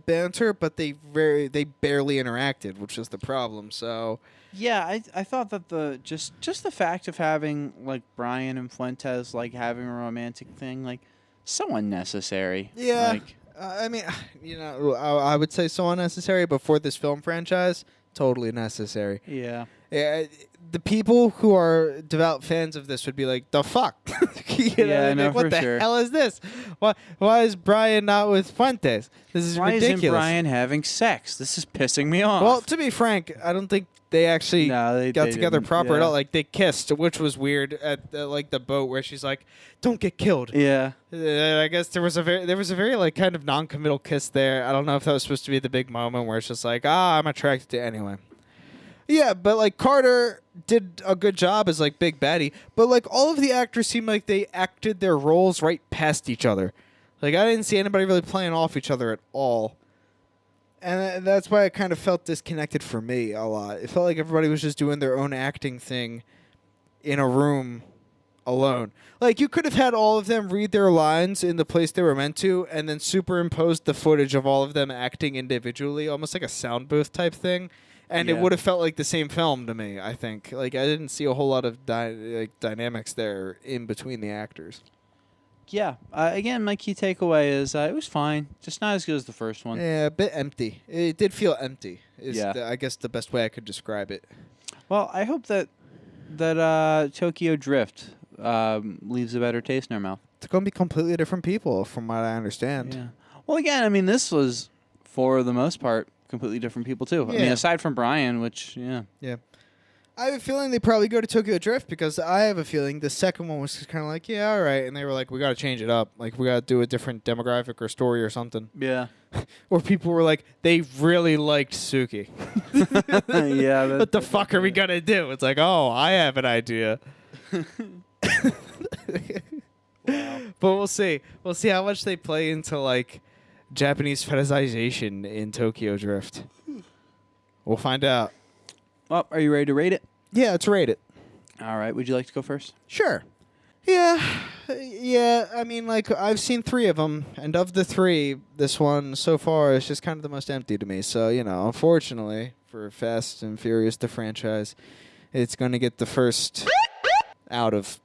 banter, but they barely interacted, which was the problem. So Yeah, I thought that the just the fact of having like Brian and Fuentes like having a romantic thing like so unnecessary. yeah, Like, I mean, you know, I would say so unnecessary, but for this film franchise, totally necessary. yeah. Yeah, the people who are devout fans of this would be like, "The fuck? Yeah, no, what for the sure. hell is this? Why is Brian not with Fuentes? This is Why ridiculous." isn't Brian having sex? This is pissing me off. Well, to be frank, I don't think they actually No, they got together didn't, proper at yeah. all. Like they kissed, which was weird at like the boat where she's like, "Don't get killed." Yeah. I guess there was a very like kind of non-committal kiss there. I don't know if that was supposed to be the big moment where it's just like, I'm attracted to anyway. Yeah, but like Carter did a good job as like Big Baddie, but like all of the actors seemed like they acted their roles right past each other. Like I didn't see anybody really playing off each other at all. And that's why it kind of felt disconnected for me a lot. It felt like everybody was just doing their own acting thing in a room alone. Like you could have had all of them read their lines in the place they were meant to and then superimposed the footage of all of them acting individually, almost like a sound booth type thing. And it Yeah. would have felt like the same film to me, I think. Like I didn't see a whole lot of dynamics there in between the actors. Yeah. Again, my key takeaway is it was fine, just not as good as the first one. Yeah, a bit empty. It did feel empty. Yeah. I guess the best way I could describe it. Well, I hope that Tokyo Drift leaves a better taste in our mouth. It's going to be completely different people, from what I understand. Yeah. Well, again, I mean, this was for the most part completely different people too. I mean, Yeah. aside from Brian, which yeah. I have a feeling they probably go to Tokyo Drift because I have a feeling the second one was just kind of like, yeah, all right. And they were like, we got to change it up. Like, we got to do a different demographic or story or something. Yeah. Or people were like, they really liked Suki. Yeah. What the fuck are we going to do? It's like, oh, I have an idea. But we'll see. We'll see how much they play into, like, Japanese fetishization in Tokyo Drift. We'll find out. Well, are you ready to rate it? Yeah, let's rate it. All right. Would you like to go first? Sure. Yeah. I mean, like, I've seen 3 of them, and of the 3, this one so far is just kind of the most empty to me. So, you know, unfortunately for Fast and Furious, the franchise, it's going to get the first out of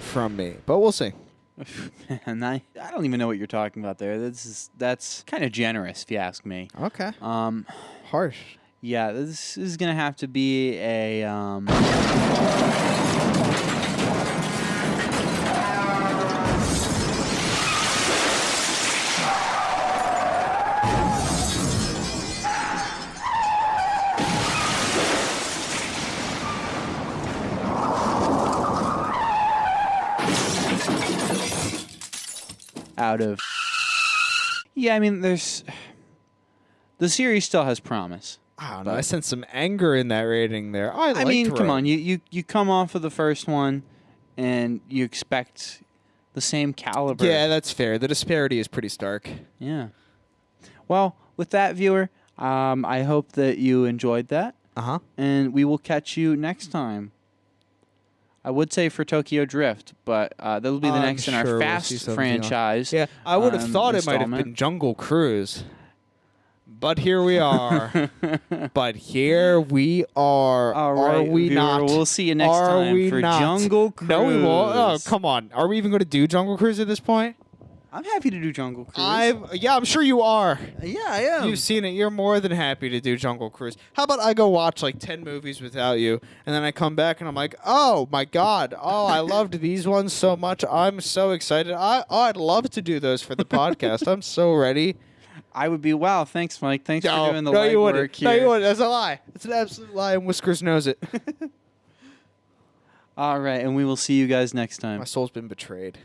from me. But we'll see. And I don't even know what you're talking about there. That's kind of generous, if you ask me. Okay. Harsh. Yeah, this is gonna have to be a out of. Yeah, I mean, the series still has promise. I don't know. I sense some anger in that rating there. I mean, come on, you come off of the first one, and you expect the same caliber. Yeah, that's fair. The disparity is pretty stark. Yeah. Well, with that, viewer, I hope that you enjoyed that, and we will catch you next time. I would say for Tokyo Drift, but that'll be the next in our Fast franchise. Yeah, I would have thought it might have been Jungle Cruise. But here we are. But here we are. All right, are we viewer, not? We'll see you next time for Jungle Cruise. No, we won't. Oh, come on. Are we even going to do Jungle Cruise at this point? I'm happy to do Jungle Cruise. I'm sure you are. Yeah, I am. You've seen it. You're more than happy to do Jungle Cruise. How about I go watch like 10 movies without you, and then I come back and I'm like, oh my God, I loved these ones so much. I'm so excited. I'd love to do those for the podcast. I'm so ready. I would be. Wow, thanks, Mike. Thanks for doing the you legwork wouldn't. here. No, you wouldn't. That's a lie. It's an absolute lie, and Whiskers knows it. All right, and we will see you guys next time. My soul's been betrayed.